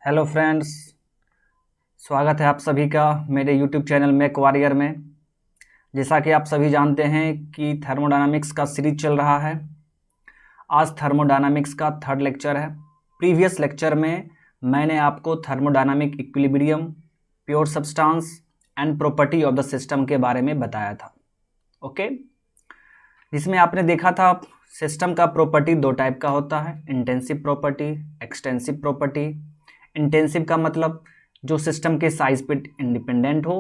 Hello friends, स्वागत है आप सभी का मेरे यूट्यूब चैनल मैक वॉरियर में। जैसा कि आप सभी जानते हैं कि थर्मोडायनामिक्स का सीरीज चल रहा है। आज थर्मोडायनामिक्स का थर्ड लेक्चर है। प्रीवियस लेक्चर में मैंने आपको thermodynamic equilibrium, pure substance and property of the system के बारे में बताया था। ओके, जिसमें आपने देखा था सिस्टम का प्रॉपर्टी दो टाइप का होता है, intensive property, extensive property. Intensive का मतलब जो सिस्टम के साइज पे इंडिपेंडेंट हो,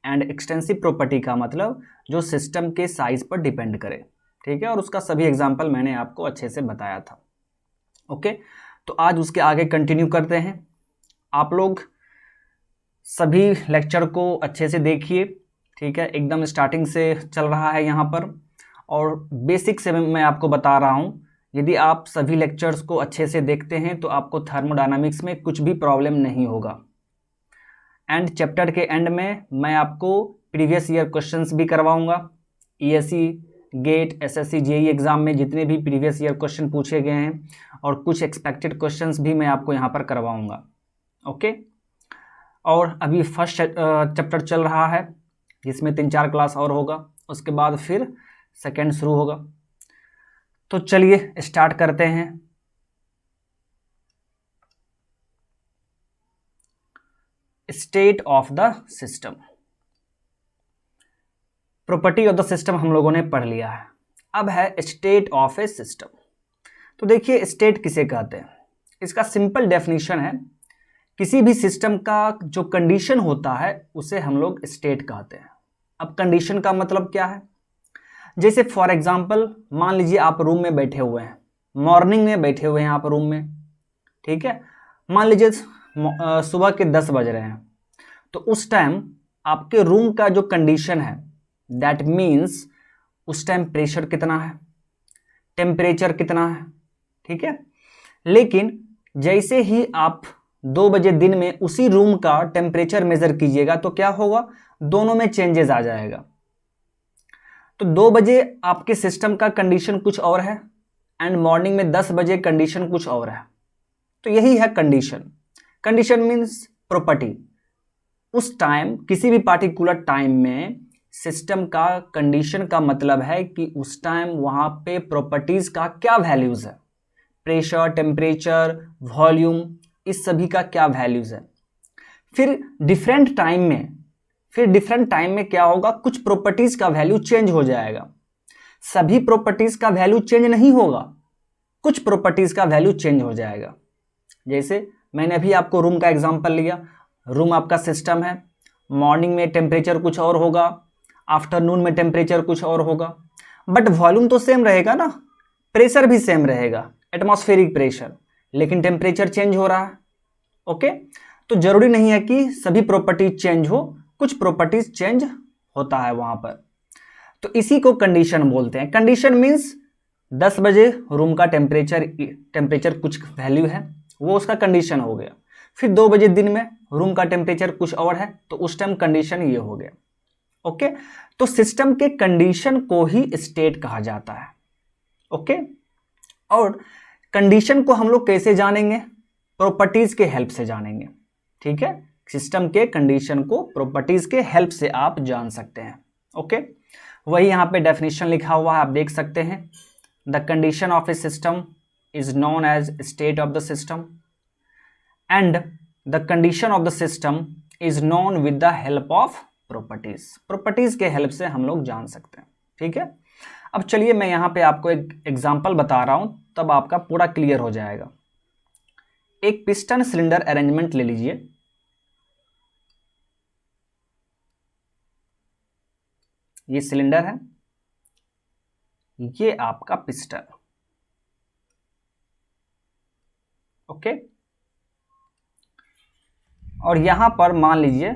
एंड एक्सटेंसिव प्रॉपर्टी का मतलब जो सिस्टम के साइज पर डिपेंड करे। ठीक है, और उसका सभी एग्जांपल मैंने आपको अच्छे से बताया था। ओके, तो आज उसके आगे कंटिन्यू करते हैं। आप लोग सभी लेक्चर को अच्छे से देखिए। ठीक है, एकदम स्टार्टिंग से चल रहा है यहाँ पर, और बेसिक से मैं आपको बता रहा हूँ। यदि आप सभी लेक्चर्स को अच्छे से देखते हैं तो आपको थर्मोडायनामिक्स में कुछ भी प्रॉब्लम नहीं होगा। एंड चैप्टर के एंड में मैं आपको प्रीवियस ईयर क्वेश्चंस भी करवाऊंगा। ESC, GATE, SSC, JE exam में जितने भी प्रीवियस ईयर क्वेश्चन पूछे गए हैं और कुछ एक्सपेक्टेड क्वेश्चंस भी मैं आपको यहाँ पर करवाऊंगा। ओके, और अभी फर्स्ट चैप्टर चल रहा है जिसमें 3-4 क्लास और होगा, उसके बाद फिर सेकेंड शुरू होगा। तो चलिए स्टार्ट करते हैं। State of the system, property of the system हम लोगों ने पढ़ लिया है। अब है स्टेट ऑफ ए सिस्टम। तो देखिए, स्टेट किसे कहते हैं। इसका सिंपल डेफिनेशन है, किसी भी सिस्टम का जो कंडीशन होता है उसे हम लोग स्टेट कहते हैं। अब कंडीशन का मतलब क्या है, जैसे फॉर एग्जांपल मान लीजिए आप रूम में बैठे हुए हैं, मॉर्निंग में बैठे हुए हैं आप रूम में। ठीक है, मान लीजिए सुबह के 10 बज रहे हैं, तो उस टाइम आपके रूम का जो कंडीशन है, दैट मीन्स उस टाइम प्रेशर कितना है, टेम्परेचर कितना है। ठीक है, लेकिन जैसे ही आप 2 बजे दिन में उसी रूम का टेम्परेचर मेजर कीजिएगा तो क्या होगा, दोनों में चेंजेस आ जाएगा। तो 2 बजे आपके सिस्टम का कंडीशन कुछ और है, एंड मॉर्निंग में 10 बजे कंडीशन कुछ और है। तो यही है कंडीशन। Condition means property. उस टाइम, किसी भी पार्टिकुलर टाइम में सिस्टम का कंडीशन का मतलब है कि उस टाइम वहां पे प्रॉपर्टीज का क्या वैल्यूज है, प्रेशर, टेम्परेचर, वॉल्यूम, इस सभी का क्या वैल्यूज है। फिर डिफरेंट टाइम में क्या होगा, कुछ प्रॉपर्टीज का वैल्यू चेंज हो जाएगा। सभी प्रॉपर्टीज का वैल्यू चेंज नहीं होगा, कुछ प्रॉपर्टीज का वैल्यू चेंज हो जाएगा। जैसे मैंने अभी आपको रूम का एग्जांपल लिया, रूम आपका सिस्टम है, मॉर्निंग में टेम्परेचर कुछ और होगा, आफ्टरनून में टेम्परेचर कुछ और होगा, बट वॉल्यूम तो सेम रहेगा ना, प्रेशर भी सेम रहेगा, एटमॉस्फेरिक प्रेशर, लेकिन टेम्परेचर चेंज हो रहा है। ओके, तो जरूरी नहीं है कि सभी प्रॉपर्टीज चेंज हो, कुछ प्रॉपर्टीज चेंज होता है वहां पर। तो इसी को कंडीशन बोलते हैं। कंडीशन मीन्स 10 बजे रूम का टेम्परेचर कुछ वैल्यू है, वो उसका कंडीशन हो गया। फिर 2 बजे दिन में रूम का टेम्परेचर कुछ और है, तो उस टाइम कंडीशन ये हो गया। ओके, तो सिस्टम के कंडीशन को ही स्टेट कहा जाता है। ओके, और कंडीशन को हम लोग कैसे जानेंगे, प्रॉपर्टीज के हेल्प से जानेंगे। ठीक है, सिस्टम के कंडीशन को प्रॉपर्टीज के हेल्प से आप जान सकते हैं। ओके, वही यहाँ पे डेफिनेशन लिखा हुआ है, आप देख सकते हैं। The condition of a system is known as state of the system, and the condition of the system is known with the help of properties. Properties के हेल्प से हम लोग जान सकते हैं। ठीक है, अब चलिए मैं यहाँ पे आपको एक एग्जाम्पल बता रहा हूं, तब आपका पूरा क्लियर हो जाएगा। एक पिस्टन सिलेंडर अरेंजमेंट ले लीजिए। ये सिलेंडर है, ये आपका पिस्टन। ओके, और यहां पर मान लीजिए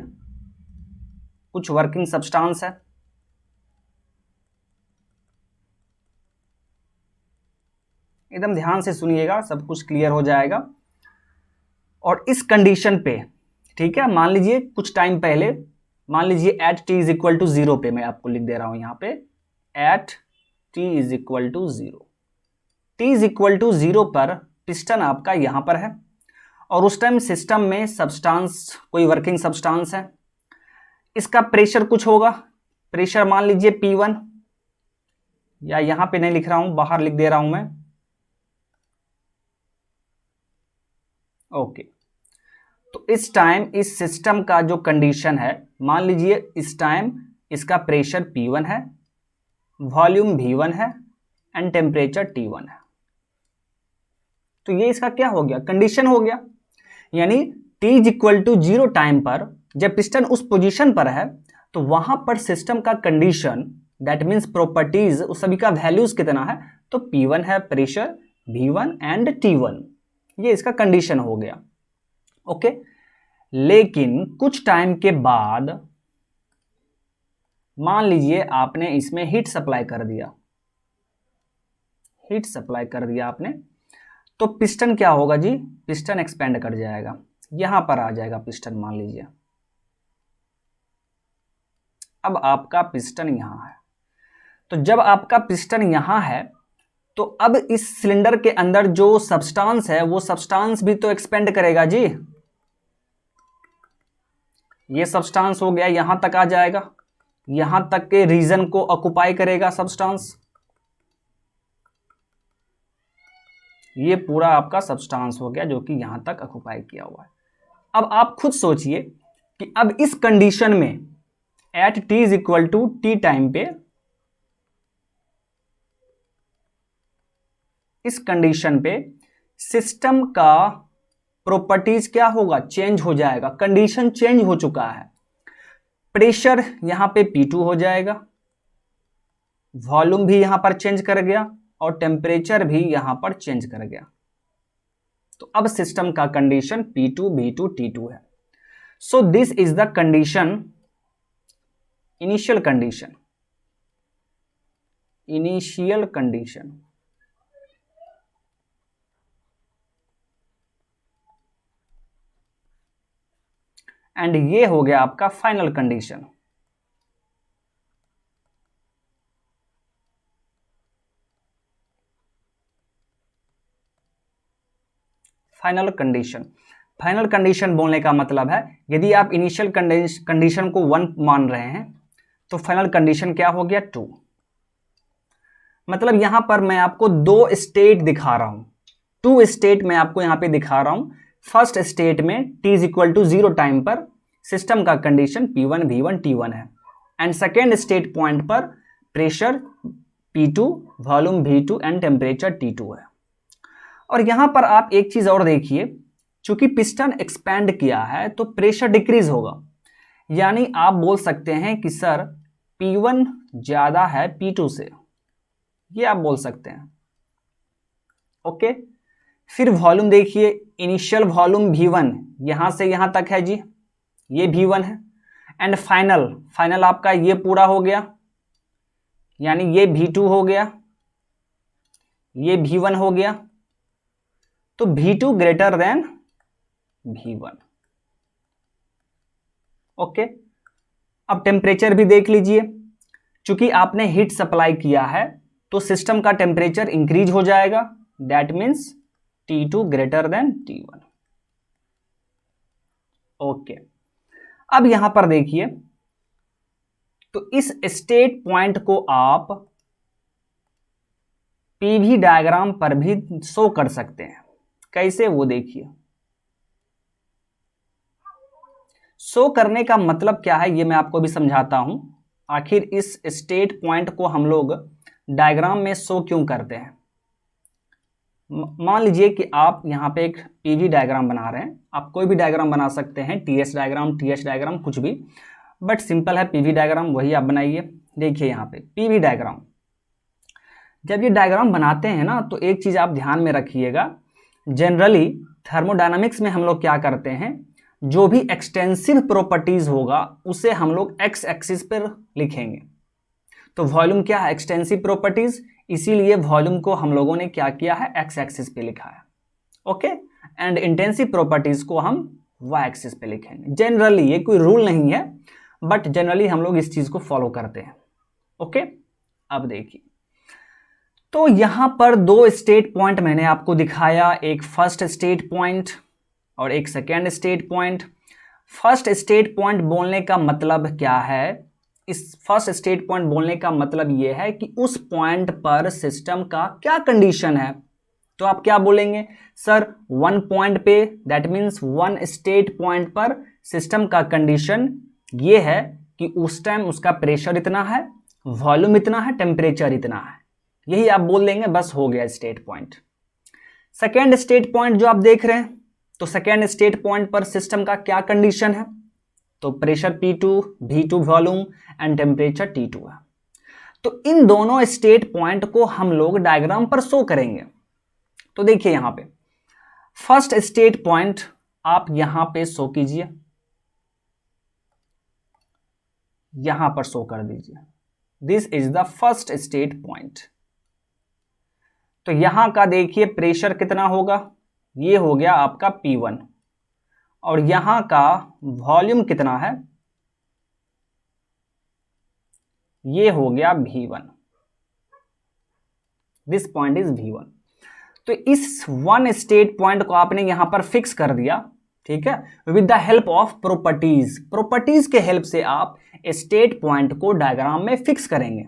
कुछ वर्किंग सब्सटेंस है। एकदम ध्यान से सुनिएगा, सब कुछ क्लियर हो जाएगा। और इस कंडीशन पे, ठीक है, मान लीजिए कुछ टाइम पहले, मान लीजिए at t is equal to 0 पे, मैं आपको लिख दे रहा हूं यहां पे, at t is equal to 0। t is equal to 0 पर पिस्टन आपका यहां पर है, और उस टाइम सिस्टम में सब्सटेंस, कोई वर्किंग सब्सटेंस है, इसका प्रेशर कुछ होगा, प्रेशर मान लीजिए P1, या यहां पे नहीं लिख रहा हूं, बाहर लिख दे रहा हूं मैं। ओके, तो इस टाइम इस सिस्टम का जो कंडीशन है, मान लीजिए इस टाइम इसका प्रेशर P1 है, वॉल्यूम V1 है एंड टेम्परेचर T1 है। तो ये इसका क्या हो गया, कंडीशन हो गया। यानी T is equal to 0 time पर जब पिस्टन उस पोजीशन पर है तो वहां पर सिस्टम का कंडीशन, दैट मीन्स प्रॉपर्टीज, उस सभी का वैल्यूज कितना है, तो P1 है प्रेशर, V1 एंड T1, ये इसका कंडीशन हो गया। ओके, लेकिन कुछ टाइम के बाद मान लीजिए आपने इसमें हीट सप्लाई कर दिया, हीट सप्लाई कर दिया आपने, तो पिस्टन क्या होगा जी, पिस्टन एक्सपेंड कर जाएगा, यहां पर आ जाएगा पिस्टन। मान लीजिए अब आपका पिस्टन यहां है, तो जब आपका पिस्टन यहां है तो अब इस सिलेंडर के अंदर जो सब्सटेंस है वो सब्सटेंस भी तो एक्सपेंड करेगा जी। ये सब्सटेंस हो गया, यहां तक आ जाएगा, यहां तक के रीजन को ऑक्युपाई करेगा सब्सटेंस, ये पूरा आपका सब्सटेंस हो गया जो कि यहां तक ऑक्युपाई किया हुआ है। अब आप खुद सोचिए कि अब इस कंडीशन में at T is equal to T time पे, इस कंडीशन पे सिस्टम का प्रॉपर्टीज क्या होगा, चेंज हो जाएगा, कंडीशन चेंज हो चुका है। प्रेशर यहां पे P2 हो जाएगा, वॉल्यूम भी यहां पर चेंज कर गया और टेम्परेचर भी यहां पर चेंज कर गया। तो अब सिस्टम का कंडीशन P2, V2, T2 है। So this is the condition, initial condition, initial condition. And ये हो गया आपका final condition. Final condition, final condition बोलने का मतलब है यदि आप इनिशियल कंडीशन को 1 मान रहे हैं तो फाइनल कंडीशन क्या हो गया 2। मतलब यहां पर मैं आपको 2 स्टेट दिखा रहा हूं, 2 स्टेट मैं आपको यहां पे दिखा रहा हूं। फर्स्ट स्टेट में T is equal to 0 time पर सिस्टम का कंडीशन P1, V1, T1 है, एंड सेकेंड स्टेट पॉइंट पर pressure P2, volume V2 and temperature T2 है। और यहां पर आप एक चीज और देखिए, चूंकि पिस्टन एक्सपैंड किया है तो प्रेशर डिक्रीज होगा, यानी आप बोल सकते हैं कि सर P1 ज्यादा है P2 से, ये आप बोल सकते हैं। ओके, फिर वॉल्यूम देखिए, इनिशियल वॉल्यूम V1 यहां से यहां तक है जी, ये V1 है, एंड फाइनल आपका ये पूरा हो गया, यानी ये V2 हो गया, ये V1 हो गया, तो V2 greater than V1। Okay, अब टेम्परेचर भी देख लीजिए, चूंकि आपने हीट सप्लाई किया है तो सिस्टम का टेम्परेचर इंक्रीज हो जाएगा, that means T2 greater than T1। Okay, अब यहां पर देखिए, तो इस स्टेट पॉइंट को आप पीवी डायग्राम पर भी शो कर सकते हैं। कैसे, वो देखिए। शो करने का मतलब क्या है ये मैं आपको भी समझाता हूं। आखिर इस स्टेट पॉइंट को हम लोग डायग्राम में शो क्यों करते हैं। मान लीजिए कि आप यहां पे एक पीवी डायग्राम बना रहे हैं, आप कोई भी डायग्राम बना सकते हैं, टीएस डायग्राम, टीएच डायग्राम, कुछ भी, बट सिंपल है पीवी डायग्राम, वही आप बनाइए। देखिए यहां पे पीवी डायग्राम, जब ये डायग्राम बनाते हैं ना तो एक चीज आप ध्यान में रखिएगा, जनरली थर्मोडायनामिक्स में हम लोग क्या करते हैं, जो भी एक्सटेंसिव प्रॉपर्टीज होगा उसे हम लोग एक्स एक्सिस पर लिखेंगे। तो वॉल्यूम क्या है, एक्सटेंसिव प्रॉपर्टीज, इसीलिए वॉल्यूम को हम लोगों ने क्या किया है, एक्स एक्सिस पे लिखा है। ओके, एंड इंटेंसिव प्रॉपर्टीज को हम वाई एक्सिस पे लिखेंगे। जनरली ये कोई रूल नहीं है, बट जनरली हम लोग इस चीज को फॉलो करते हैं। ओके, अब देखिए, तो यहां पर 2 स्टेट पॉइंट मैंने आपको दिखाया, एक फर्स्ट स्टेट पॉइंट और एक second state point. First state point बोलने का मतलब क्या है? इस फर्स्ट स्टेट पॉइंट बोलने का मतलब यह है कि उस पॉइंट पर सिस्टम का क्या कंडीशन है। तो आप क्या बोलेंगे सर, वन पॉइंट पे, that means one state point पर सिस्टम का कंडीशन ये है कि उस टाइम उसका प्रेशर इतना है, वॉल्यूम इतना है, टेम्परेचर इतना है। यही आप बोल देंगे, बस हो गया state point. Second state point जो आप देख रहे हैं, तो सेकेंड स्टेट पॉइंट पर सिस्टम का क्या कंडीशन है? तो pressure P2, V2 volume and temperature T2 है। तो इन दोनों स्टेट पॉइंट को हम लोग डायग्राम पर शो करेंगे। तो देखिए यहां पे फर्स्ट स्टेट पॉइंट आप यहां पे शो कीजिए, यहां पर शो कर दीजिए। This is the first state point. तो यहां का देखिए प्रेशर कितना होगा, ये हो गया आपका P1, और यहां का वॉल्यूम कितना है, ये हो गया V1। This point is V1। तो इस वन स्टेट पॉइंट को आपने यहां पर फिक्स कर दिया, ठीक है, with the help of properties. Properties के हेल्प से आप स्टेट पॉइंट को डायग्राम में फिक्स करेंगे,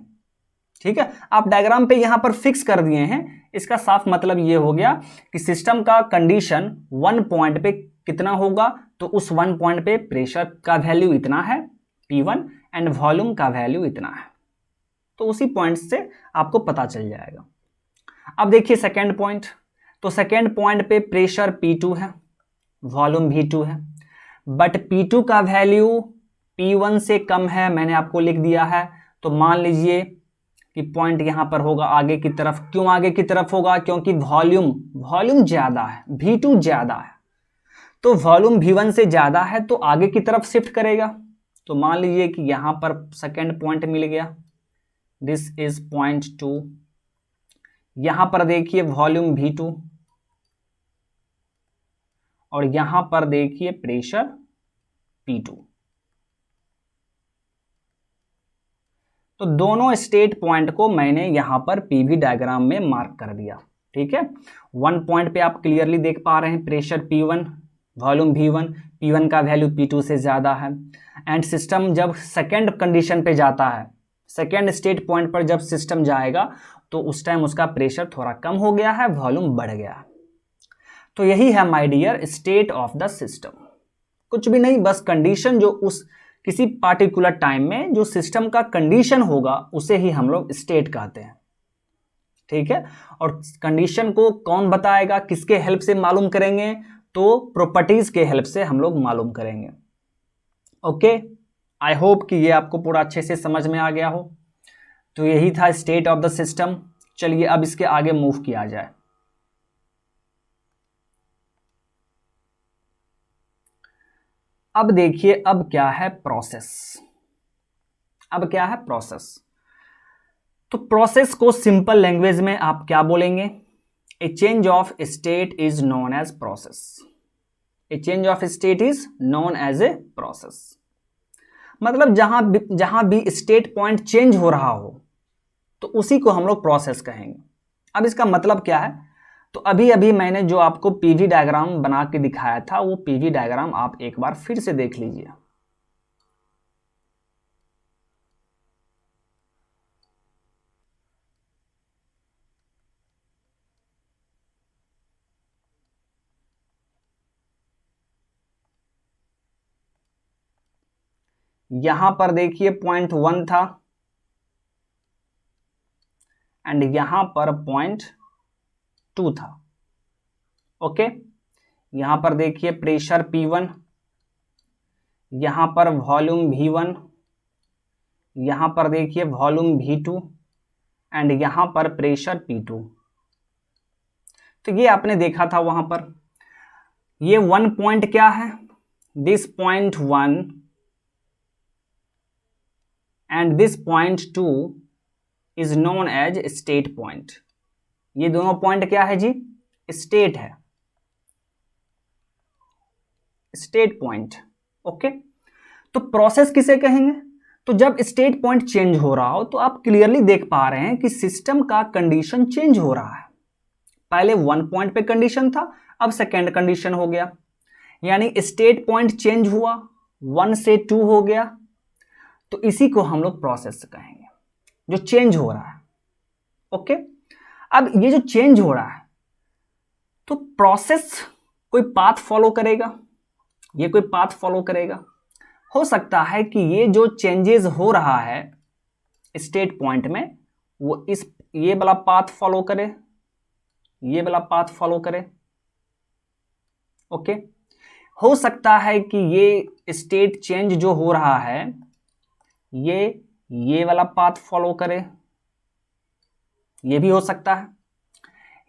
ठीक है। आप डायग्राम पे यहां पर फिक्स कर दिए हैं, इसका साफ मतलब ये हो गया कि सिस्टम का कंडीशन वन पॉइंट पे कितना होगा, तो उस वन पॉइंट पे प्रेशर का वैल्यू इतना है P1 एंड वॉल्यूम का वैल्यू इतना है। तो उसी पॉइंट से आपको पता चल जाएगा। अब देखिए सेकेंड पॉइंट, तो सेकेंड पॉइंट पे प्रेशर P2 है, वॉल्यूम V2 है, बट P2 का वैल्यू P1 से कम है, मैंने आपको लिख दिया है। तो मान लीजिए कि पॉइंट यहां पर होगा आगे की तरफ। क्यों आगे की तरफ होगा? क्योंकि वॉल्यूम ज्यादा है, V2 ज्यादा है, तो वॉल्यूम V1 से ज्यादा है तो आगे की तरफ शिफ्ट करेगा। तो मान लीजिए कि यहां पर सेकेंड पॉइंट मिल गया, दिस इज पॉइंट 2। यहां पर देखिए वॉल्यूम V2 और यहां पर देखिए प्रेशर P2। तो दोनों स्टेट पॉइंट को मैंने यहां पर पीवी डायग्राम में मार्क कर दिया, ठीक है। वन पॉइंट पे आप क्लियरली देख पा रहे हैं pressure P1, volume V1, P1 का वैल्यू P2 से ज्यादा है। एंड सिस्टम जब सेकेंड कंडीशन पे जाता है, सेकेंड स्टेट पॉइंट पर जब सिस्टम जाएगा तो उस टाइम उसका प्रेशर थोड़ा कम हो गया है, वॉल्यूम बढ़ गया है। तो यही है my dear state of the system. कुछ भी नहीं, बस कंडीशन जो उस किसी पार्टिकुलर टाइम में जो सिस्टम का कंडीशन होगा उसे ही हम लोग स्टेट कहते हैं, ठीक है। और कंडीशन को कौन बताएगा, किसके हेल्प से मालूम करेंगे? तो प्रॉपर्टीज के हेल्प से हम लोग मालूम करेंगे। ओके, आई होप कि ये आपको पूरा अच्छे से समझ में आ गया हो। तो यही था स्टेट ऑफ द सिस्टम। चलिए अब इसके आगे मूव किया जाए। अब देखिए अब क्या है प्रोसेस। अब क्या है प्रोसेस? तो प्रोसेस को सिंपल लैंग्वेज में आप क्या बोलेंगे? A change of state is known as process. A change of state is known as a process. मतलब जहां भी स्टेट पॉइंट चेंज हो रहा हो तो उसी को हम लोग प्रोसेस कहेंगे। अब इसका मतलब क्या है? तो अभी अभी मैंने जो आपको पीवी डायग्राम बना के दिखाया था वो पीवी डायग्राम आप एक बार फिर से देख लीजिए। यहां पर देखिए पॉइंट 1 था एंड यहां पर पॉइंट 2 था। ओके, यहां पर देखिए प्रेशर P1, यहां पर वॉल्यूम V1, यहां पर देखिए वॉल्यूम V2 एंड यहां पर प्रेशर P2। तो ये आपने देखा था वहां पर। ये वन पॉइंट क्या है? This point 1 and this point 2 is known as state point. ये दोनों पॉइंट क्या है जी? स्टेट है, स्टेट पॉइंट। ओके, तो प्रोसेस किसे कहेंगे? तो जब स्टेट पॉइंट चेंज हो रहा हो तो आप क्लियरली देख पा रहे हैं कि सिस्टम का कंडीशन चेंज हो रहा है। पहले वन पॉइंट पे कंडीशन था, अब सेकेंड कंडीशन हो गया। यानी स्टेट पॉइंट चेंज हुआ, 1 से 2 हो गया, तो इसी को हम लोग प्रोसेस कहेंगे, जो चेंज हो रहा है। ओके, अब ये जो चेंज हो रहा है तो प्रोसेस कोई पाथ फॉलो करेगा, ये कोई पाथ फॉलो करेगा। हो सकता है कि ये जो चेंजेस हो रहा है स्टेट पॉइंट में वो ये वाला पाथ फॉलो करे, ये वाला पाथ फॉलो करे। ओके, हो सकता है कि ये स्टेट चेंज जो हो रहा है ये वाला पाथ फॉलो करे, ये भी हो सकता है।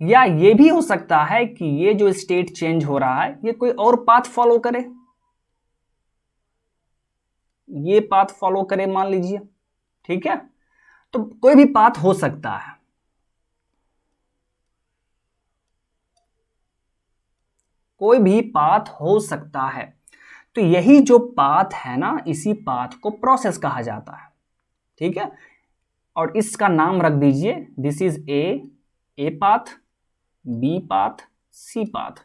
या ये भी हो सकता है कि ये जो स्टेट चेंज हो रहा है ये कोई और पाथ फॉलो करे, ये पाथ फॉलो करे मान लीजिए। ठीक है, तो कोई भी पाथ हो सकता है। कोई भी पाथ हो सकता है, तो यही जो पाथ है ना, इसी पाथ को प्रोसेस कहा जाता है। ठीक है, और इसका नाम रख दीजिए, this is A path, B path, C path,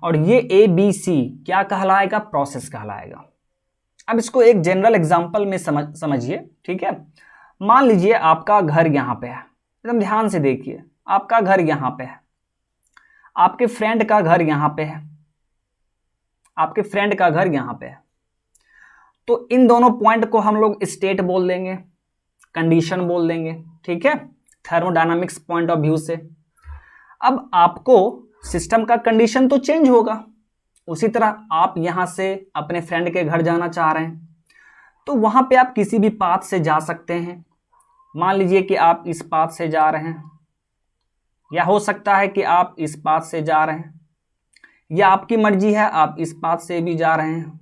और ये ए बी सी क्या कहलाएगा? प्रोसेस कहलाएगा। अब इसको एक जनरल एग्जांपल में समझिए। ठीक है, मान लीजिए आपका घर यहां पे है, एकदम ध्यान से देखिए, आपका घर यहां पे है, आपके फ्रेंड का घर यहां पे है, आपके फ्रेंड का घर यहां पे है, तो इन दोनों पॉइंट को हम लोग स्टेट बोल देंगे, कंडीशन बोल देंगे। ठीक है, थर्मोडायनामिक्स पॉइंट ऑफ व्यू से। अब आपको सिस्टम का कंडीशन तो चेंज होगा, उसी तरह आप यहां से अपने फ्रेंड के घर जाना चाह रहे हैं, तो वहां पे आप किसी भी पाथ से जा सकते हैं। मान लीजिए कि आप इस पाथ से जा रहे हैं, या हो सकता है कि आप इस पाथ से जा रहे हैं, या आपकी मर्जी है आप इस पाथ से भी जा रहे हैं,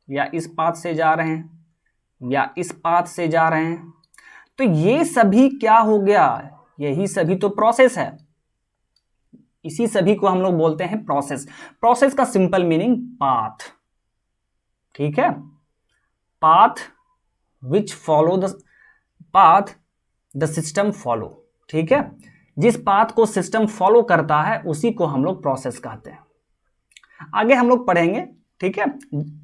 या इस पाथ से जा रहे हैं, या इस पाथ से जा रहे हैं। तो ये सभी क्या हो गया? यही सभी तो प्रोसेस है, इसी सभी को हम लोग बोलते हैं प्रोसेस। प्रोसेस का सिंपल मीनिंग पाथ। ठीक है, path which follow the path the system follow. ठीक है, जिस पाथ को सिस्टम फॉलो करता है उसी को हम लोग प्रोसेस कहते हैं। आगे हम लोग पढ़ेंगे। ठीक है,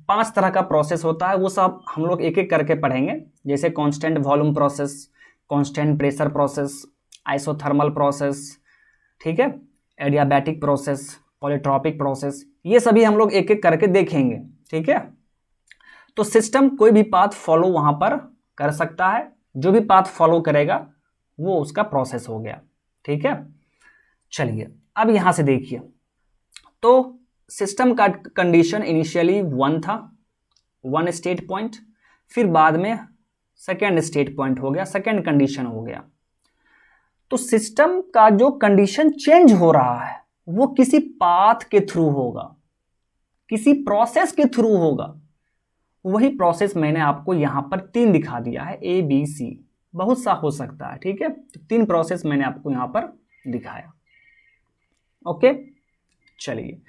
5 तरह का प्रोसेस होता है, वो सब हम लोग एक एक करके पढ़ेंगे, जैसे constant volume process, constant pressure process, isothermal process, ठीक है, एडियाबैटिक प्रोसेस, पॉलीट्रॉपिक प्रोसेस, ये सभी हम लोग एक एक करके देखेंगे। ठीक है, तो सिस्टम कोई भी पाथ फॉलो वहां पर कर सकता है, जो भी पाथ फॉलो करेगा वो उसका प्रोसेस हो गया। ठीक है, चलिए अब यहां से देखिए, तो सिस्टम का कंडीशन इनिशियली 1 था, 1 स्टेट पॉइंट, फिर बाद में सेकेंड स्टेट पॉइंट हो गया, सेकेंड कंडीशन हो गया। तो सिस्टम का जो कंडीशन चेंज हो रहा है वो किसी पाथ के थ्रू होगा, किसी प्रोसेस के थ्रू होगा। वही प्रोसेस मैंने आपको यहां पर 3 दिखा दिया है, ए बी सी, बहुत सा हो सकता है। ठीक है, तो 3 प्रोसेस मैंने आपको यहां पर दिखाया। ओके, चलिए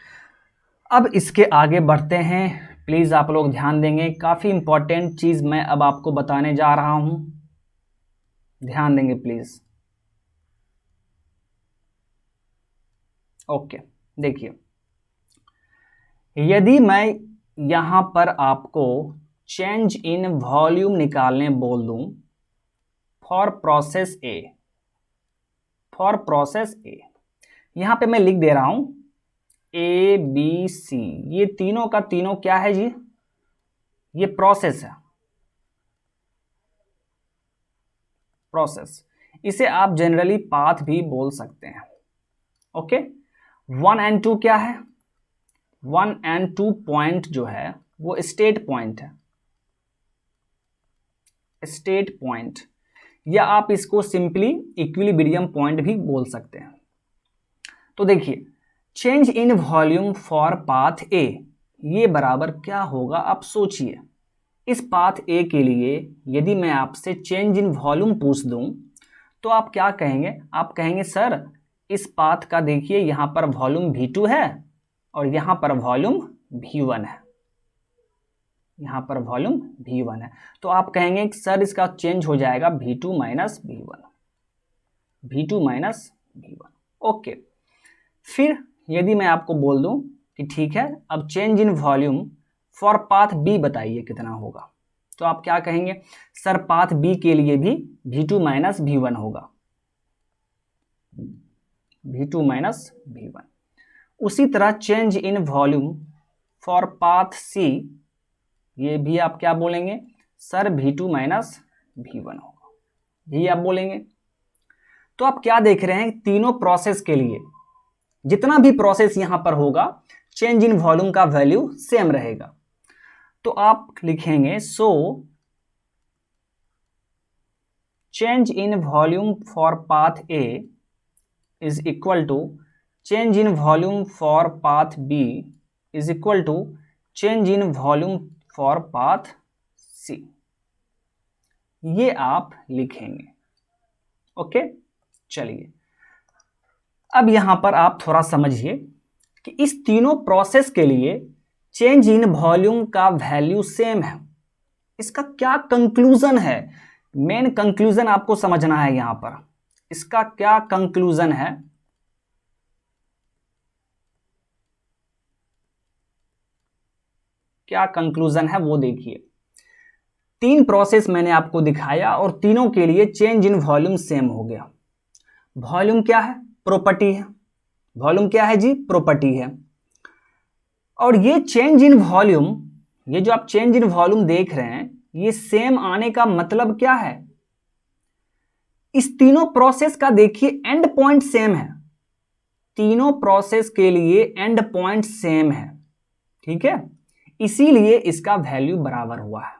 अब इसके आगे बढ़ते हैं। प्लीज आप लोग ध्यान देंगे, काफी इंपॉर्टेंट चीज मैं अब आपको बताने जा रहा हूं, ध्यान देंगे प्लीज। ओके, देखिए, यदि मैं यहां पर आपको चेंज इन वॉल्यूम निकालने बोल दूं for process A, for process ए, यहां पे मैं लिख दे रहा हूं ए बी सी, ये तीनों का तीनों क्या है जी? ये प्रोसेस है, प्रोसेस। इसे आप जनरली पाथ भी बोल सकते हैं। ओके, 1 और 2 क्या है? 1 और 2 पॉइंट जो है वो स्टेट पॉइंट है, स्टेट पॉइंट, या आप इसको सिंपली इक्विलिब्रियम पॉइंट भी बोल सकते हैं। तो देखिए, change in volume for path ए, ये बराबर क्या होगा? आप सोचिए, इस पाथ ए के लिए यदि मैं आपसे चेंज इन वॉल्यूम पूछ दूं तो आप क्या कहेंगे? आप कहेंगे सर इस पाथ का देखिए यहां पर वॉल्यूम V2 है और यहां पर वॉल्यूम V1 है, यहां पर वॉल्यूम V1 है, तो आप कहेंगे कि सर इसका चेंज हो जाएगा V2 minus V1, V2 minus V1। Okay, फिर यदि मैं आपको बोल दूं कि ठीक है अब change in volume for path B बताइए कितना होगा। तो आप क्या कहेंगे, सर पाथ बी के लिए भी V2 माइनस V1 होगा, V2 माइनस V1। उसी तरह change in volume for path C, ये भी आप क्या बोलेंगे, सर V2 माइनस V1 होगा, यही आप बोलेंगे। तो आप क्या देख रहे हैं, तीनों प्रोसेस के लिए जितना भी प्रोसेस यहां पर होगा चेंज इन वॉल्यूम का वैल्यू सेम रहेगा। तो आप लिखेंगे so change in volume for path A is equal to change in volume for path B is equal to change in volume for path C, ये आप लिखेंगे। ओके, चलिए अब यहां पर आप थोड़ा समझिए कि इस तीनों प्रोसेस के लिए चेंज इन वॉल्यूम का वैल्यू सेम है। इसका क्या कंक्लूजन है, मेन कंक्लूजन आपको समझना है यहां पर। इसका क्या कंक्लूजन है, क्या कंक्लूजन है वो देखिए। तीन प्रोसेस मैंने आपको दिखाया और तीनों के लिए चेंज इन वॉल्यूम सेम हो गया। वॉल्यूम क्या है, प्रॉपर्टी है। वॉल्यूम क्या है जी, प्रॉपर्टी है। और ये चेंज इन वॉल्यूम, ये जो आप चेंज इन वॉल्यूम देख रहे हैं, ये सेम आने का मतलब क्या है, इस तीनों प्रोसेस का देखिए एंड पॉइंट सेम है। तीनों प्रोसेस के लिए एंड पॉइंट सेम है, ठीक है, इसीलिए इसका वैल्यू बराबर हुआ है।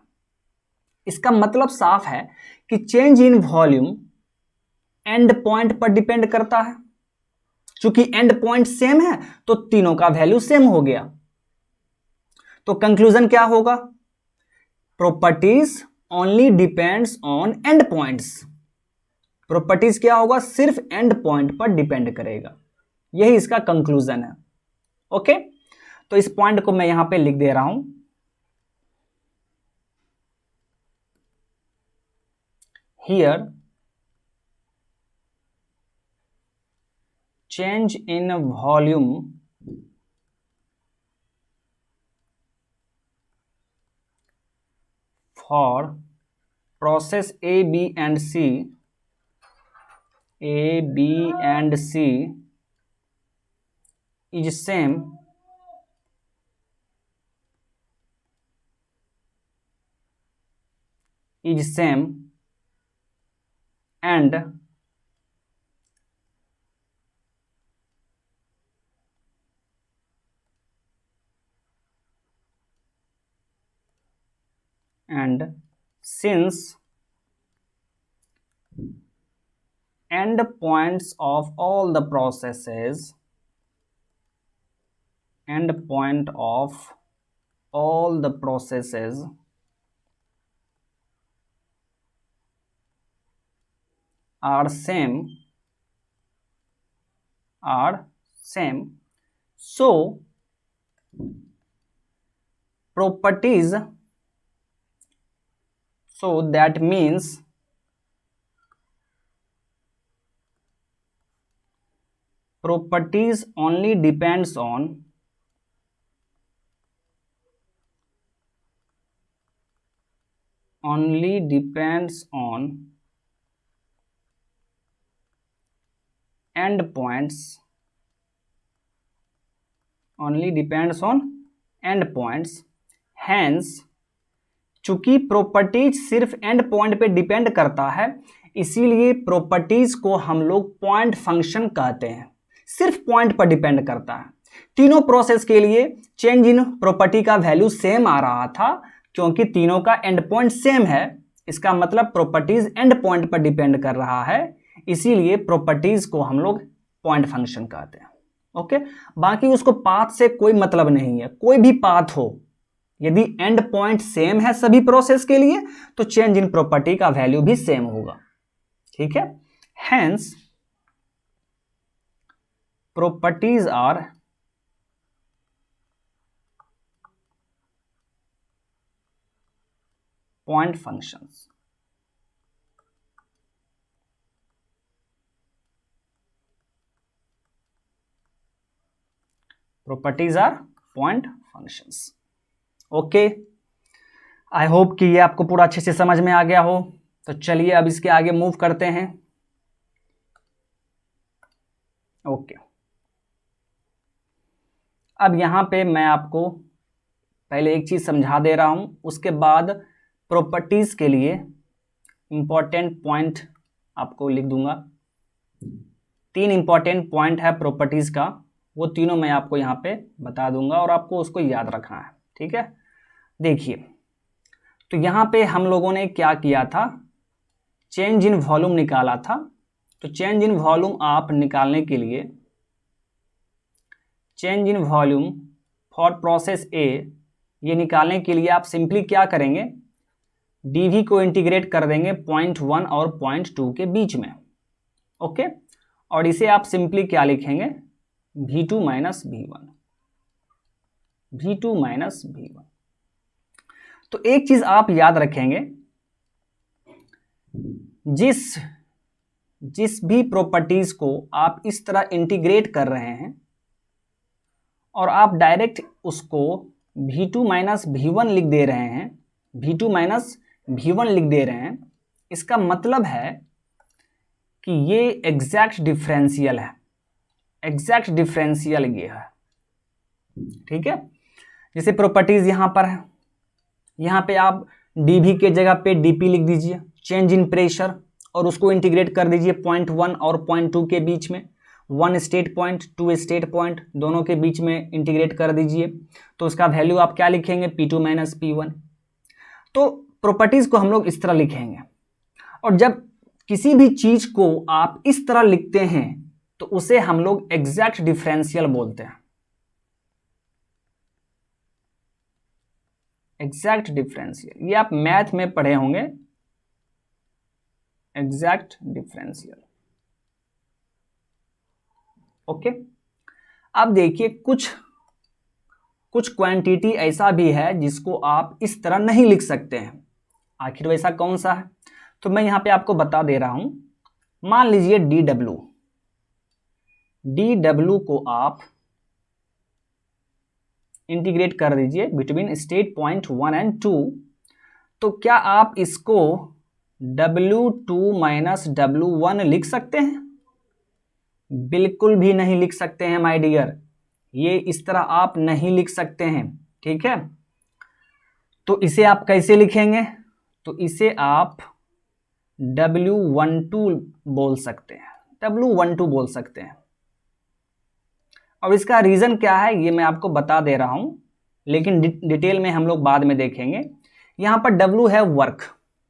इसका मतलब साफ है कि change in volume and point पर डिपेंड करता है। चूंकि एंड पॉइंट सेम है तो तीनों का वैल्यू सेम हो गया। तो कंक्लूजन क्या होगा, properties only depends on and points. Properties क्या होगा, सिर्फ एंड पॉइंट पर डिपेंड करेगा, यही इसका कंक्लूजन है। ओके, तो इस पॉइंट को मैं यहां पे लिख दे रहा हूं, here change in volume for process A, B and C, A, B and C is same and since end points of all the processes, end point of all the processes are same, so properties, so that means properties only depends on endpoints, only depends on endpoints, hence चूंकि properties सिर्फ and point पे depend करता है, इसीलिए properties को हम लोग point function कहते हैं। सिर्फ पॉइंट पर डिपेंड करता है। तीनों प्रोसेस के लिए चेंज इन प्रॉपर्टी का वैल्यू सेम आ रहा था, क्योंकि तीनों का एंड पॉइंट सेम है। इसका मतलब प्रॉपर्टीज एंड पॉइंट पर डिपेंड कर रहा है, इसीलिए प्रॉपर्टीज को हम लोग पॉइंट फंक्शन कहते हैं। ओके, बाकी उसको पाथ से कोई मतलब नहीं है। कोई भी पाथ हो, यदि एंड पॉइंट सेम है सभी प्रोसेस के लिए, तो चेंज इन प्रॉपर्टी का वैल्यू भी सेम होगा, ठीक है। Hence properties are point functions. Properties are point functions. Okay, I hope कि ये आपको पूरा अच्छे से समझ में आ गया हो। तो चलिए अब इसके आगे मूव करते हैं। ओके, अब यहां पे मैं आपको पहले एक चीज समझा दे रहा हूं, उसके बाद प्रॉपर्टीज के लिए इंपॉर्टेंट पॉइंट आपको लिख दूंगा। 3 इंपॉर्टेंट पॉइंट है प्रॉपर्टीज का, वो तीनों मैं आपको यहाँ पे बता दूंगा और आपको उसको याद रखना है। ठीक है, देखिए, तो यहाँ पे हम लोगों ने क्या किया था, चेंज इन वॉल्यूम निकाला था। तो चेंज इन वॉल्यूम आप निकालने के लिए, change in volume for process ए, ये निकालने के लिए आप सिंपली क्या करेंगे, dv को इंटीग्रेट कर देंगे 0.1 और 0.2 के बीच में। ओके, और इसे आप सिंपली क्या लिखेंगे, v2 minus v1, v2 minus v1। तो एक चीज आप याद रखेंगे, जिस भी प्रॉपर्टीज को आप इस तरह इंटीग्रेट कर रहे हैं और आप डायरेक्ट उसको v2 माइनस v1 लिख दे रहे हैं, v2 माइनस v1 लिख दे रहे हैं, इसका मतलब है कि ये एग्जैक्ट डिफरेंशियल है, एग्जैक्ट डिफरेंशियल ये है। ठीक है, जैसे प्रॉपर्टीज यहां पर है, यहां पे आप dv के जगह पे dp लिख दीजिए, चेंज इन प्रेशर, और उसको इंटीग्रेट कर दीजिए 0.1 और 0.2 के बीच में, 1 स्टेट पॉइंट 2 स्टेट पॉइंट दोनों के बीच में इंटीग्रेट कर दीजिए। तो उसका वैल्यू आप क्या लिखेंगे, p2 माइनस p1। तो प्रॉपर्टीज को हम लोग इस तरह लिखेंगे, और जब किसी भी चीज को आप इस तरह लिखते हैं तो उसे हम लोग एग्जैक्ट डिफरेंशियल बोलते हैं, एग्जैक्ट डिफरेंशियल। ये आप मैथ में पढ़े होंगे, एग्जैक्ट डिफरेंशियल। ओके, अब देखिए, कुछ क्वांटिटी ऐसा भी है जिसको आप इस तरह नहीं लिख सकते हैं। आखिर वैसा कौन सा है, तो मैं यहां पे आपको बता दे रहा हूं। मान लीजिए dw को आप इंटीग्रेट कर दीजिए बिटवीन स्टेट पॉइंट 1 एंड 2। तो क्या आप इसको w2 माइनस w1 लिख सकते हैं? बिल्कुल भी नहीं लिख सकते हैं माय डियर, ये इस तरह आप नहीं लिख सकते हैं। ठीक है, तो इसे आप कैसे लिखेंगे, तो इसे आप w12 बोल सकते हैं, w12 बोल सकते हैं। और इसका रीजन क्या है ये मैं आपको बता दे रहा हूं, लेकिन डिटेल में हम लोग बाद में देखेंगे। यहां पर w है वर्क,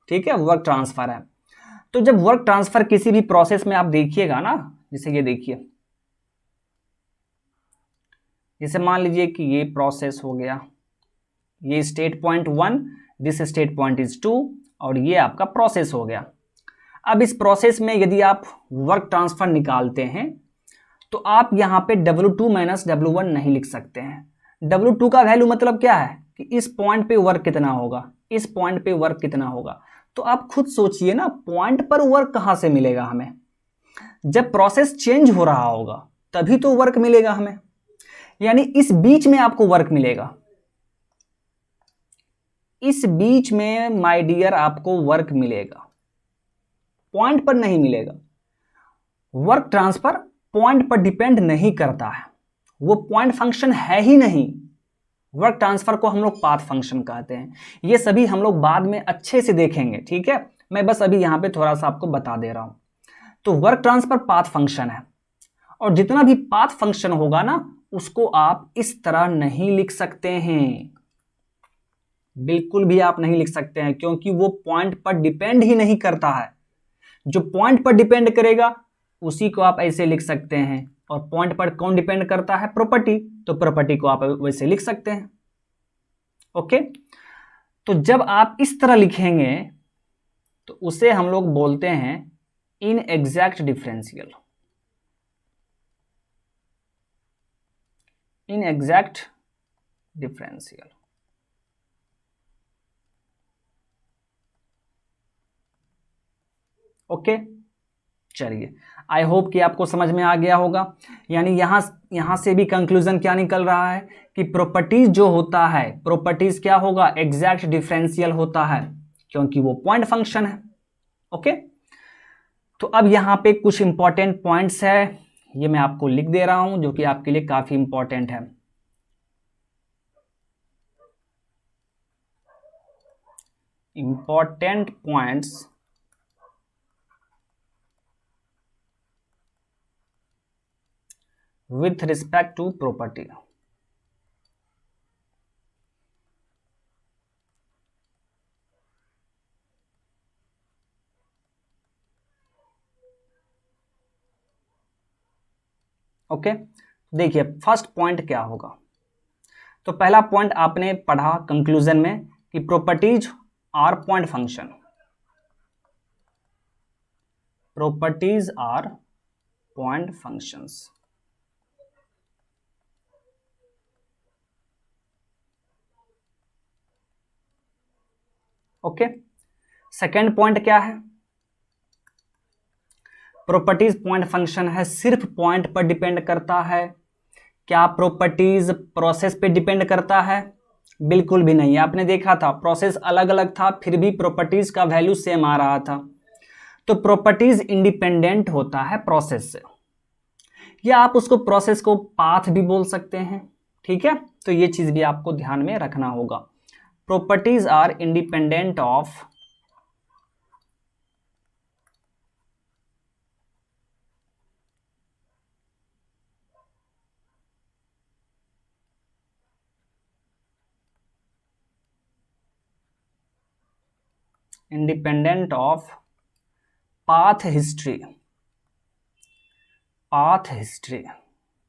ठीक है, वर्क ट्रांसफर है। तो जब वर्क ट्रांसफर किसी भी प्रोसेस में आप देखिएगा ना, जैसे ये देखिए, जैसे मान लीजिए कि ये प्रोसेस हो गया, ये state point 1, this state point is 2, और ये आपका प्रोसेस हो गया। अब इस प्रोसेस में यदि आप वर्क ट्रांसफर निकालते हैं तो आप यहां पे w2 माइनस w1 नहीं लिख सकते हैं। w2 का वैल्यू मतलब क्या है कि इस पॉइंट पे वर्क कितना होगा, इस पॉइंट पे वर्क कितना होगा। तो आप खुद सोचिए ना, पॉइंट पर वर्क कहां से मिलेगा हमें, जब प्रोसेस चेंज हो रहा होगा तभी तो वर्क मिलेगा हमें, यानी इस बीच में आपको वर्क मिलेगा, इस बीच में माय डियर आपको वर्क मिलेगा, पॉइंट पर नहीं मिलेगा। वर्क ट्रांसफर पॉइंट पर डिपेंड नहीं करता है, वो पॉइंट फंक्शन है ही नहीं। वर्क ट्रांसफर को हम लोग पाथ फंक्शन कहते हैं। ये सभी हम लोग बाद में अच्छे से देखेंगे, ठीक है, मैं बस अभी यहां पे थोड़ा सा आपको बता दे रहा हूं। तो वर्क ट्रांसफर पाथ फंक्शन है, और जितना भी पाथ फंक्शन होगा ना उसको आप इस तरह नहीं लिख सकते हैं, बिल्कुल भी आप नहीं लिख सकते हैं, क्योंकि वो पॉइंट पर डिपेंड ही नहीं करता है। जो पॉइंट पर डिपेंड करेगा उसी को आप ऐसे लिख सकते हैं, और पॉइंट पर कौन डिपेंड करता है, प्रॉपर्टी, तो प्रॉपर्टी को आप वैसे लिख सकते हैं। ओके, तो जब आप इस तरह लिखेंगे तो उसे हम लोग बोलते हैं इनएग्जैक्ट डिफरेंशियल, इनएग्जैक्ट डिफरेंशियल। ओके, चलिए आई होप कि आपको समझ में आ गया होगा। यानी यहाँ से भी कंक्लूजन क्या निकल रहा है कि प्रॉपर्टीज जो होता है, प्रॉपर्टीज क्या होगा, एग्जैक्ट डिफरेंशियल होता है, क्योंकि वो पॉइंट फंक्शन है। ओके, तो अब यहाँ पे कुछ इंपॉर्टेंट पॉइंट्स है, ये मैं आपको लिख दे रहा हूं, जो कि आपके लिए काफी इंपॉर्टेंट है। Important points with respect to property। Okay, देखिए फर्स्ट पॉइंट क्या होगा। तो पहला पॉइंट आपने पढ़ा कंक्लूजन में कि properties are point function, properties are point functions. Okay, second point क्या है, प्रॉपर्टीज पॉइंट फंक्शन है, सिर्फ पॉइंट पर डिपेंड करता है। क्या प्रॉपर्टीज प्रोसेस पे डिपेंड करता है? बिल्कुल भी नहीं। आपने देखा था प्रोसेस अलग अलग था, फिर भी प्रॉपर्टीज का वैल्यू सेम आ रहा था। तो प्रॉपर्टीज इंडिपेंडेंट होता है प्रोसेस से, या आप उसको प्रोसेस को पाथ भी बोल सकते हैं। ठीक है, तो ये चीज भी आपको ध्यान में रखना होगा। Properties are independent of path history. Path history,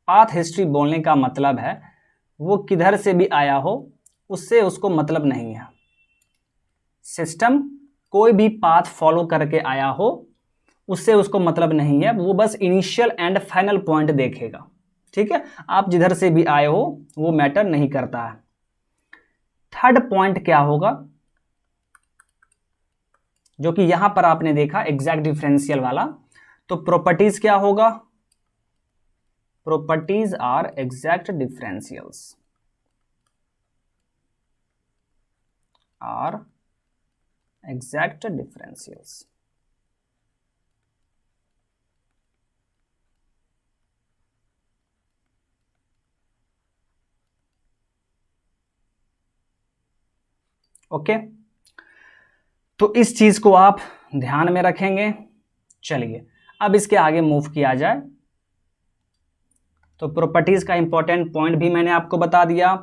path history बोलने का मतलब है वो किधर से भी आया हो उससे उसको मतलब नहीं है। सिस्टम कोई भी पाथ फॉलो करके आया हो उससे उसको मतलब नहीं है, वो बस इनिशियल एंड फाइनल पॉइंट देखेगा। ठीक है, आप जिधर से भी आए हो वो मैटर नहीं करता है। थर्ड पॉइंट क्या होगा, जो कि यहां पर आपने देखा एग्जैक्ट डिफरेंशियल वाला। तो प्रॉपर्टीज क्या होगा, properties are exact differentials, are exact differentials. Okay, तो इस चीज को आप ध्यान में रखेंगे। चलिए अब इसके आगे मूव किया जाए। तो प्रॉपर्टीज का इंपॉर्टेंट पॉइंट भी मैंने आपको बता दिया,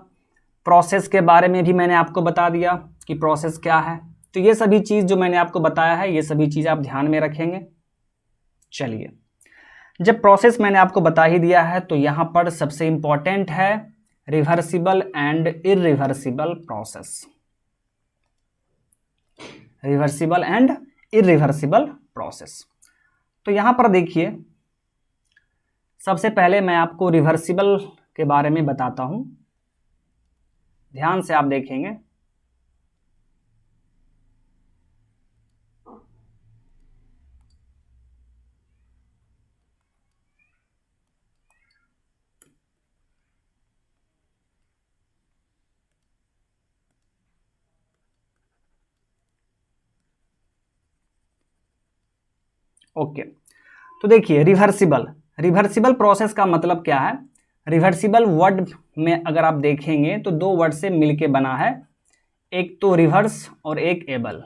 प्रोसेस के बारे में भी मैंने आपको बता दिया कि प्रोसेस क्या है। तो ये सभी चीज जो मैंने आपको बताया है, ये सभी चीज आप ध्यान में रखेंगे। चलिए, जब प्रोसेस मैंने आपको बता ही दिया है, तो यहां पर सबसे इंपॉर्टेंट है reversible and irreversible process. Reversible and irreversible process. तो यहां पर देखिए, सबसे पहले मैं आपको रिवर्सिबल के बारे में बताता हूं, ध्यान से आप देखेंगे। ओके, तो देखिए रिवर्सिबल, रिवर्सिबल प्रोसेस का मतलब क्या है। रिवर्सिबल वर्ड में अगर आप देखेंगे तो दो वर्ड से मिलके बना है, एक तो रिवर्स और एक एबल,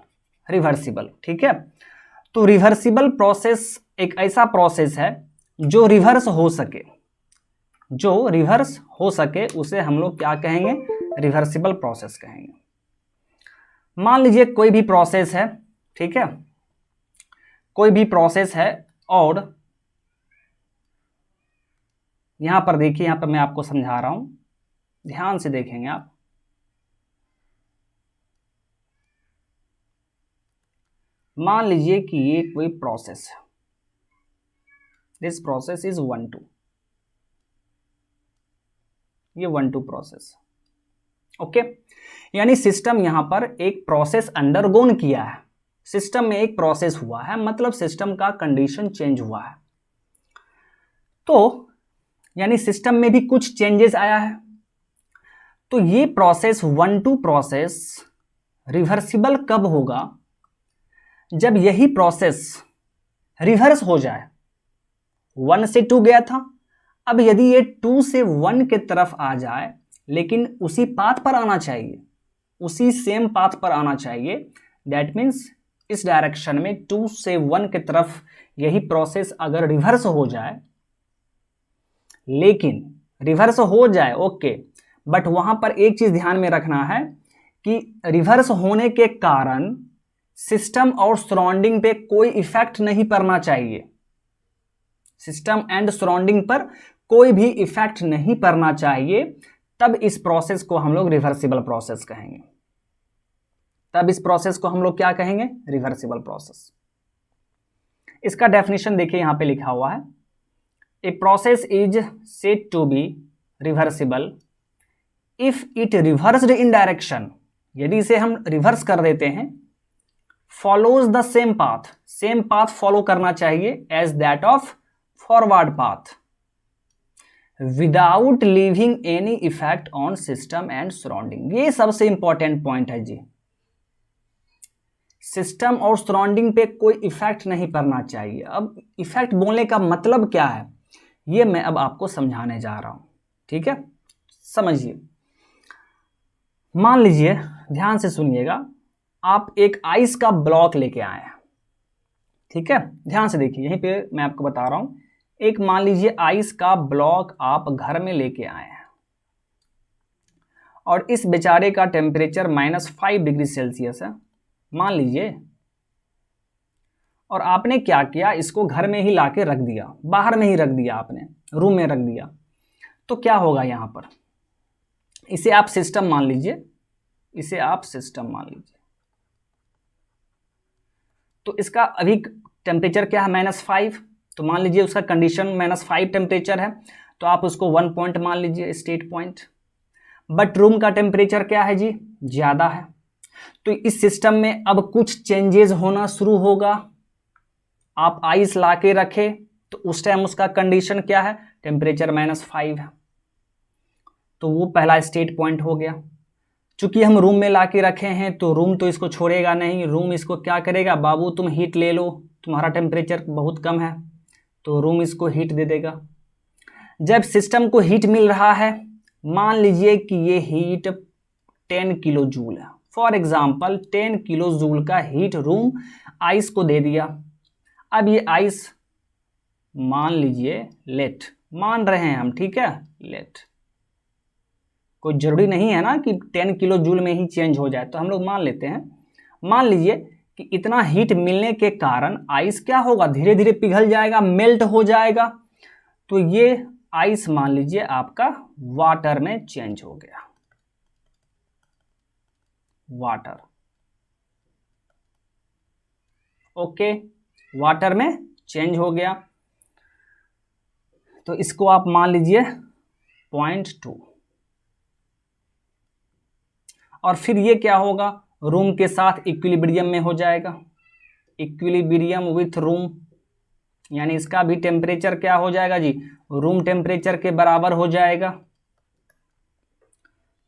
रिवर्सिबल। ठीक है, तो रिवर्सिबल प्रोसेस एक ऐसा प्रोसेस है जो रिवर्स हो सके, जो रिवर्स हो सके उसे हम लोग क्या कहेंगे, रिवर्सिबल प्रोसेस कहेंगे। मान लीजिए कोई भी प्रोसेस है, ठीक है, कोई भी प्रोसेस है, और यहां पर देखिए, यहां पर मैं आपको समझा रहा हूं, ध्यान से देखेंगे आप। मान लीजिए कि ये कोई प्रोसेस है, दिस प्रोसेस इज 1-2, ये 1-2 प्रोसेस। ओके, यानी सिस्टम यहां पर एक प्रोसेस अंडरगोन किया है, सिस्टम में एक प्रोसेस हुआ है, मतलब सिस्टम का कंडीशन चेंज हुआ है। तो यानी सिस्टम में भी कुछ चेंजेस आया है। तो ये प्रोसेस 1 2 प्रोसेस रिवर्सिबल कब होगा? जब यही प्रोसेस रिवर्स हो जाए। 1 से 2 गया था, अब यदि ये 2 से 1 के तरफ आ जाए, लेकिन उसी पाथ पर आना चाहिए, उसी सेम पाथ पर आना चाहिए, दैट मीन्स इस डायरेक्शन में 2 से 1 के तरफ यही प्रोसेस अगर रिवर्स हो जाए, लेकिन रिवर्स हो जाए ओके, बट वहां पर एक चीज ध्यान में रखना है कि रिवर्स होने के कारण सिस्टम और सराउंडिंग पे कोई इफेक्ट नहीं पड़ना चाहिए। सिस्टम एंड सराउंडिंग पर कोई भी इफेक्ट नहीं पड़ना चाहिए, तब इस प्रोसेस को हम लोग रिवर्सिबल प्रोसेस कहेंगे। तब इस प्रोसेस को हम लोग क्या कहेंगे? Reversible process. इसका डेफिनेशन देखिए यहां पे लिखा हुआ है, a process is said to be reversible if it reversed in direction, यदि इसे हम रिवर्स कर देते हैं, follows the same path follow करना चाहिए as that of forward path without leaving any effect on system and surrounding. ये सबसे इंपॉर्टेंट पॉइंट है जी, सिस्टम और सराउंडिंग पे कोई इफेक्ट नहीं पड़ना चाहिए। अब इफेक्ट बोलने का मतलब क्या है, ये मैं अब आपको समझाने जा रहा हूं, ठीक है? समझिए, मान लीजिए, ध्यान से सुनिएगा, आप एक आइस का ब्लॉक लेके आए हैं, ठीक है? ध्यान से देखिए, यहीं पे मैं आपको बता रहा हूं, एक मान लीजिए आइस का ब्लॉक आप घर में लेके आए हैं और इस बेचारे का टेम्परेचर -5 डिग्री सेल्सियस है, मान लीजिए, और आपने क्या किया, इसको घर में ही लाके रख दिया, बाहर में ही रख दिया, आपने रूम में रख दिया। तो क्या होगा यहां पर? इसे आप सिस्टम मान लीजिए, इसे आप सिस्टम मान लीजिए। तो इसका अभी टेम्परेचर क्या है? -5। तो मान लीजिए उसका कंडीशन -5 टेम्परेचर है, तो आप उसको 1 पॉइंट मान लीजिए, स्टेट पॉइंट। बट रूम का टेम्परेचर क्या है जी? ज़्यादा है। तो इस सिस्टम में अब कुछ चेंजेस होना शुरू होगा। आप आइस ला के रखे तो उस टाइम उसका कंडीशन क्या है? टेम्परेचर -5 है, तो वो पहला स्टेट पॉइंट हो गया। चूंकि हम रूम में ला के रखे हैं तो रूम तो इसको छोड़ेगा नहीं, रूम इसको क्या करेगा? बाबू तुम हीट ले लो, तुम्हारा टेम्परेचर बहुत कम है, तो रूम इसको हीट दे देगा। जब सिस्टम को हीट मिल रहा है, मान लीजिए कि ये हीट 10 किलो जूल है, फॉर एग्जाम्पल 10 किलो जूल का हीट रूम आइस को दे दिया। अब ये आइस मान लीजिए लेट, मान रहे हैं हम, ठीक है, लेट, कोई जरूरी नहीं है ना कि 10 किलो जूल में ही चेंज हो जाए, तो हम लोग मान लेते हैं। मान लीजिए कि इतना हीट मिलने के कारण आइस क्या होगा? धीरे धीरे पिघल जाएगा, मेल्ट हो जाएगा। तो ये आइस मान लीजिए आपका वाटर में चेंज हो गया, वाटर, ओके, वाटर में चेंज हो गया। तो इसको आप मान लीजिए 0.2। और फिर ये क्या होगा? रूम के साथ इक्विलिब्रियम में हो जाएगा, इक्विलिब्रियम विथ रूम, यानी इसका भी टेम्परेचर क्या हो जाएगा जी? रूम टेम्परेचर के बराबर हो जाएगा।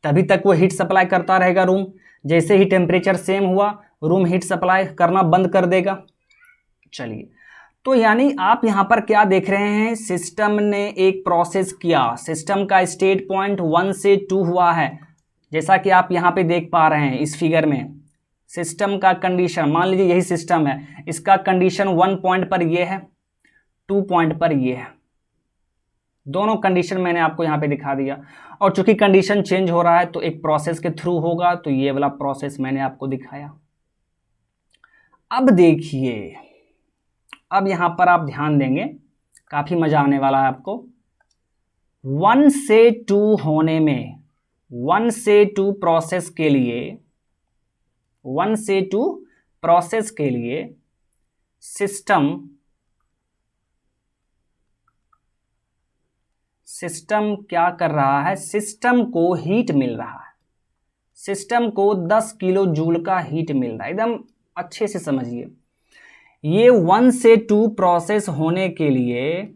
तभी तक वो हीट सप्लाई करता रहेगा रूम, जैसे ही टेम्परेचर सेम हुआ रूम हीट सप्लाई करना बंद कर देगा। चलिए, तो यानी आप यहां पर क्या देख रहे हैं? सिस्टम ने एक प्रोसेस किया, सिस्टम का स्टेट पॉइंट 1 से 2 हुआ है, जैसा कि आप यहां पे देख पा रहे हैं इस फिगर में। सिस्टम का कंडीशन, मान लीजिए यही सिस्टम है, इसका कंडीशन 1 पॉइंट पर ये है, 2 पॉइंट पर ये है, दोनों कंडीशन मैंने आपको यहां पे दिखा दिया। और चूंकि कंडीशन चेंज हो रहा है तो एक प्रोसेस के थ्रू होगा, तो ये वाला प्रोसेस मैंने आपको दिखाया। अब देखिए, अब यहां पर आप ध्यान देंगे, काफी मजा आने वाला है आपको। 1 से 2 होने में, 1 से 2 प्रोसेस के लिए, 1 से 2 प्रोसेस के लिए सिस्टम क्या कर रहा है? सिस्टम को हीट मिल रहा है, सिस्टम को 10 किलो जूल का हीट मिल रहा है। एकदम अच्छे से समझिए, ये 1 से 2 प्रोसेस होने के लिए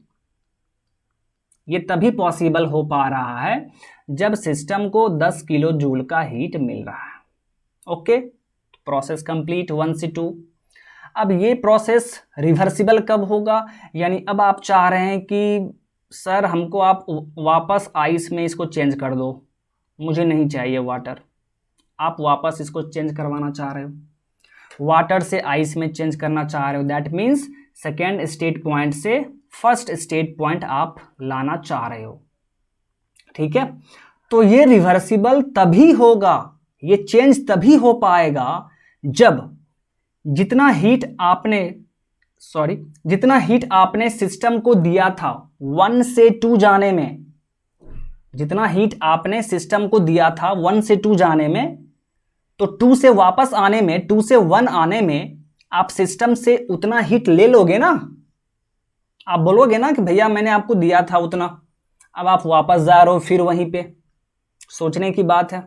ये तभी पॉसिबल हो पा रहा है जब सिस्टम को 10 किलो जूल का हीट मिल रहा है। ओके, प्रोसेस कंप्लीट 1 से 2। अब ये प्रोसेस रिवर्सिबल कब होगा, यानी अब आप चाह रहे हैं कि सर हमको आप वापस आइस में इसको चेंज कर दो, मुझे नहीं चाहिए वाटर, आप वापस इसको चेंज करवाना चाह रहे हो, वाटर से आइस में चेंज करना चाह रहे हो। That means second state point से फर्स्ट स्टेट पॉइंट आप लाना चाह रहे हो। ठीक है, तो ये रिवर्सिबल तभी होगा, ये चेंज तभी हो पाएगा जब जितना हीट आपने सिस्टम को दिया था 1 से 2 जाने में, जितना हीट आपने सिस्टम को दिया था 1 से 2 जाने में, तो 2 से वापस आने में, 2 से 1 आने में आप सिस्टम से उतना हीट ले लोगे ना। आप बोलोगे ना कि भैया मैंने आपको दिया था उतना, अब आप वापस जा रहे हो फिर वहीं पे। सोचने की बात है,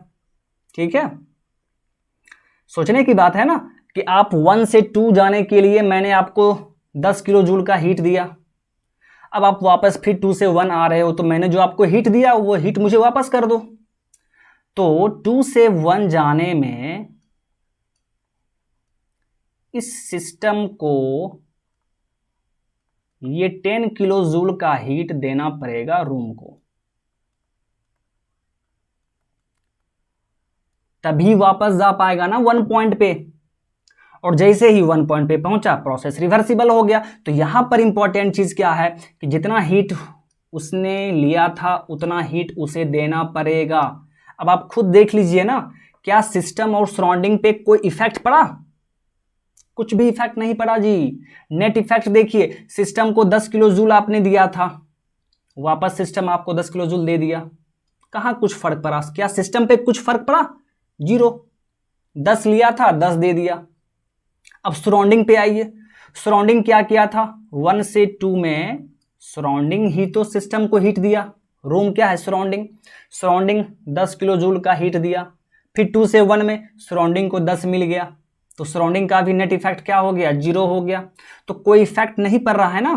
ठीक है, सोचने की बात है ना कि आप 1 से 2 जाने के लिए मैंने आपको 10 किलो जूल का हीट दिया, अब आप वापस फिर 2 से 1 आ रहे हो, तो मैंने जो आपको हीट दिया वो हीट मुझे वापस कर दो। तो 2 से 1 जाने में इस सिस्टम को ये 10 किलो जूल का हीट देना पड़ेगा रूम को, तभी वापस जा पाएगा ना 1 पॉइंट पे। और जैसे ही 1 पॉइंट पे पहुंचा, प्रोसेस रिवर्सिबल हो गया। तो यहां पर इंपॉर्टेंट चीज क्या है कि जितना हीट उसने लिया था उतना हीट उसे देना पड़ेगा। अब आप खुद देख लीजिए ना, क्या सिस्टम और सराउंडिंग पे कोई इफेक्ट पड़ा? कुछ भी इफेक्ट नहीं पड़ा जी। नेट इफेक्ट देखिए, सिस्टम को 10 किलो जूल आपने दिया था, वापस सिस्टम आपको 10 किलो जूल दे दिया, कहां कुछ फर्क पड़ा? क्या सिस्टम पे कुछ फर्क पड़ा? 0। 10 लिया था, 10 दे दिया। अब सराउंडिंग पे आइए, सराउंडिंग क्या किया था? 1 से 2 में सराउंडिंग ही तो सिस्टम को हीट दिया। रूम क्या है? सराउंडिंग। सराउंडिंग 10 किलो जूल का हीट दिया, फिर 2 से 1 में सराउंडिंग को 10 मिल गया, तो सराउंडिंग का भी नेट इफेक्ट क्या हो गया? 0 हो गया। तो कोई इफेक्ट नहीं पड़ रहा है ना,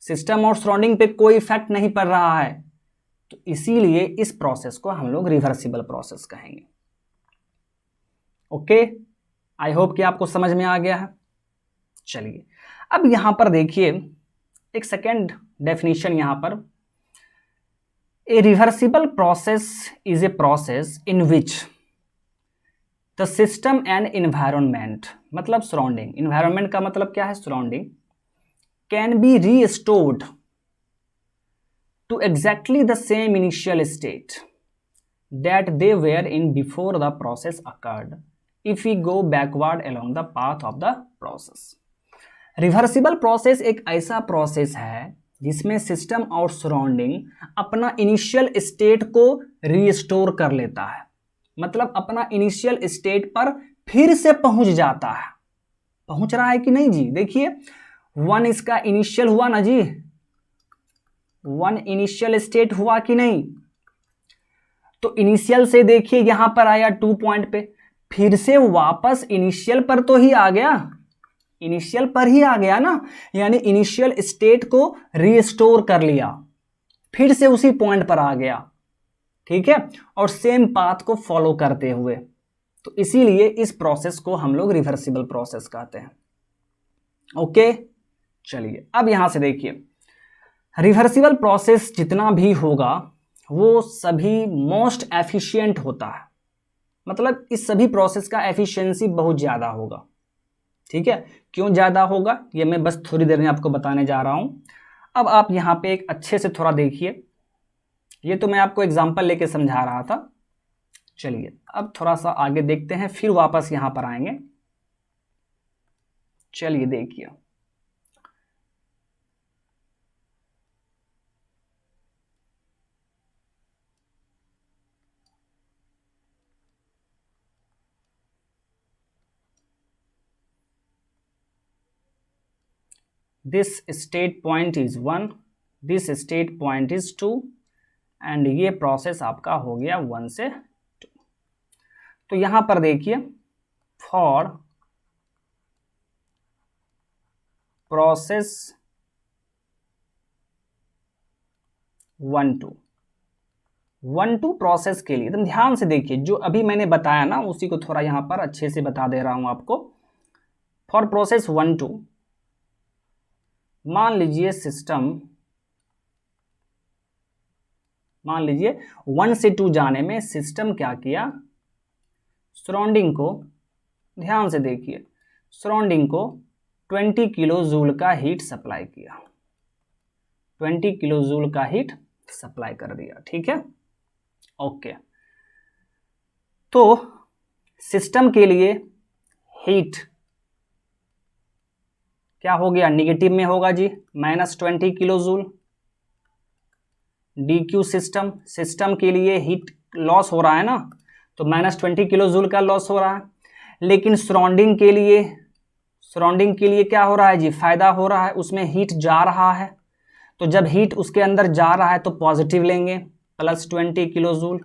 सिस्टम और सराउंडिंग पे कोई इफेक्ट नहीं पड़ रहा है। तो इसीलिए इस प्रोसेस को हम लोग रिवर्सिबल प्रोसेस कहेंगे। ओके, आई होप कि आपको समझ में आ गया है। चलिए अब यहां पर देखिए एक सेकेंड डेफिनेशन, यहां पर ए reversible process is a process in which the system and environment, मतलब सराउंडिंग, इन्वायरमेंट का मतलब क्या है? Surrounding, can be restored to exactly the same initial state that they were in before the process occurred if we go backward along the path of the process. Reversible process एक ऐसा process है जिसमें system और surrounding अपना initial state को restore कर लेता है, मतलब अपना इनिशियल स्टेट पर फिर से पहुंच जाता है। पहुंच रहा है कि नहीं जी? देखिए 1 इसका इनिशियल हुआ ना जी, 1 इनिशियल स्टेट हुआ कि नहीं? तो इनिशियल से देखिए यहां पर आया 2 पॉइंट पे, फिर से वापस इनिशियल पर तो ही आ गया, इनिशियल पर ही आ गया ना, यानी इनिशियल स्टेट को रीस्टोर कर लिया, फिर से उसी पॉइंट पर आ गया। ठीक है, और सेम पाथ को फॉलो करते हुए। तो इसीलिए इस प्रोसेस को हम लोग रिवर्सिबल प्रोसेस कहते हैं। ओके, चलिए अब यहां से देखिए, रिवर्सिबल प्रोसेस जितना भी होगा वो सभी मोस्ट एफिशिएंट होता है, मतलब इस सभी प्रोसेस का एफिशिएंसी बहुत ज़्यादा होगा। ठीक है, क्यों ज़्यादा होगा ये मैं बस थोड़ी देर में आपको बताने जा रहा हूँ। अब आप यहाँ पे एक अच्छे से थोड़ा देखिए, ये तो मैं आपको एग्जाम्पल लेके समझा रहा था। चलिए अब थोड़ा सा आगे देखते हैं, फिर वापस यहाँ पर आएंगे। चलिए देखिए, this state point is 1, this state point is 2, and ये प्रोसेस आपका हो गया 1 से 2। तो यहां पर देखिए, फॉर प्रोसेस 1 2 प्रोसेस के लिए एकदम ध्यान से देखिए, जो अभी मैंने बताया ना उसी को थोड़ा यहाँ पर अच्छे से बता दे रहा हूँ आपको। फॉर प्रोसेस 1 2 मान लीजिए 1 से 2 जाने में सिस्टम क्या किया, सराउंडिंग को, ध्यान से देखिए, सराउंडिंग को 20 किलो जूल का हीट सप्लाई किया, 20 किलो जूल का हीट सप्लाई कर दिया। ठीक है, ओके। तो सिस्टम के लिए हीट क्या हो गया, निगेटिव में होगा जी, -20 किलो जूल। DQ सिस्टम के लिए हीट लॉस हो रहा है ना, तो -20 किलो जूल का लॉस हो रहा है। लेकिन सराउंडिंग के लिए क्या हो रहा है जी, फायदा हो रहा है, उसमें हीट जा रहा है। तो जब हीट उसके अंदर जा रहा है तो पॉजिटिव लेंगे, +20 किलो जूल,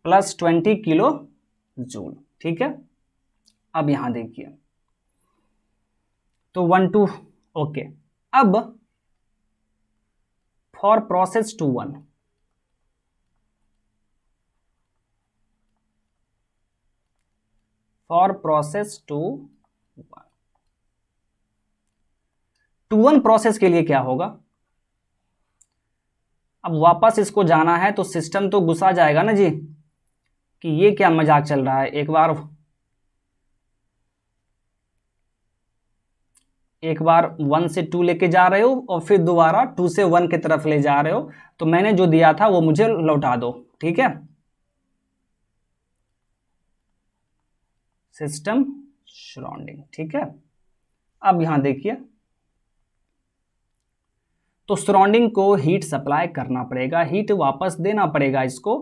+20 किलो जूल। ठीक है, अब यहां देखिए, तो 1 2 ओके। अब for process 2 1, for process 2 1 process के लिए क्या होगा, अब वापस इसको जाना है तो सिस्टम तो गुस्सा जाएगा ना जी कि ये क्या मजाक चल रहा है, एक बार 1 से 2 लेके जा रहे हो और फिर दोबारा 2 से 1 की तरफ ले जा रहे हो, तो मैंने जो दिया था वो मुझे लौटा दो। ठीक है, सिस्टम सराउंडिंग। ठीक है, अब यहां देखिए, तो सराउंडिंग को हीट सप्लाई करना पड़ेगा, हीट वापस देना पड़ेगा इसको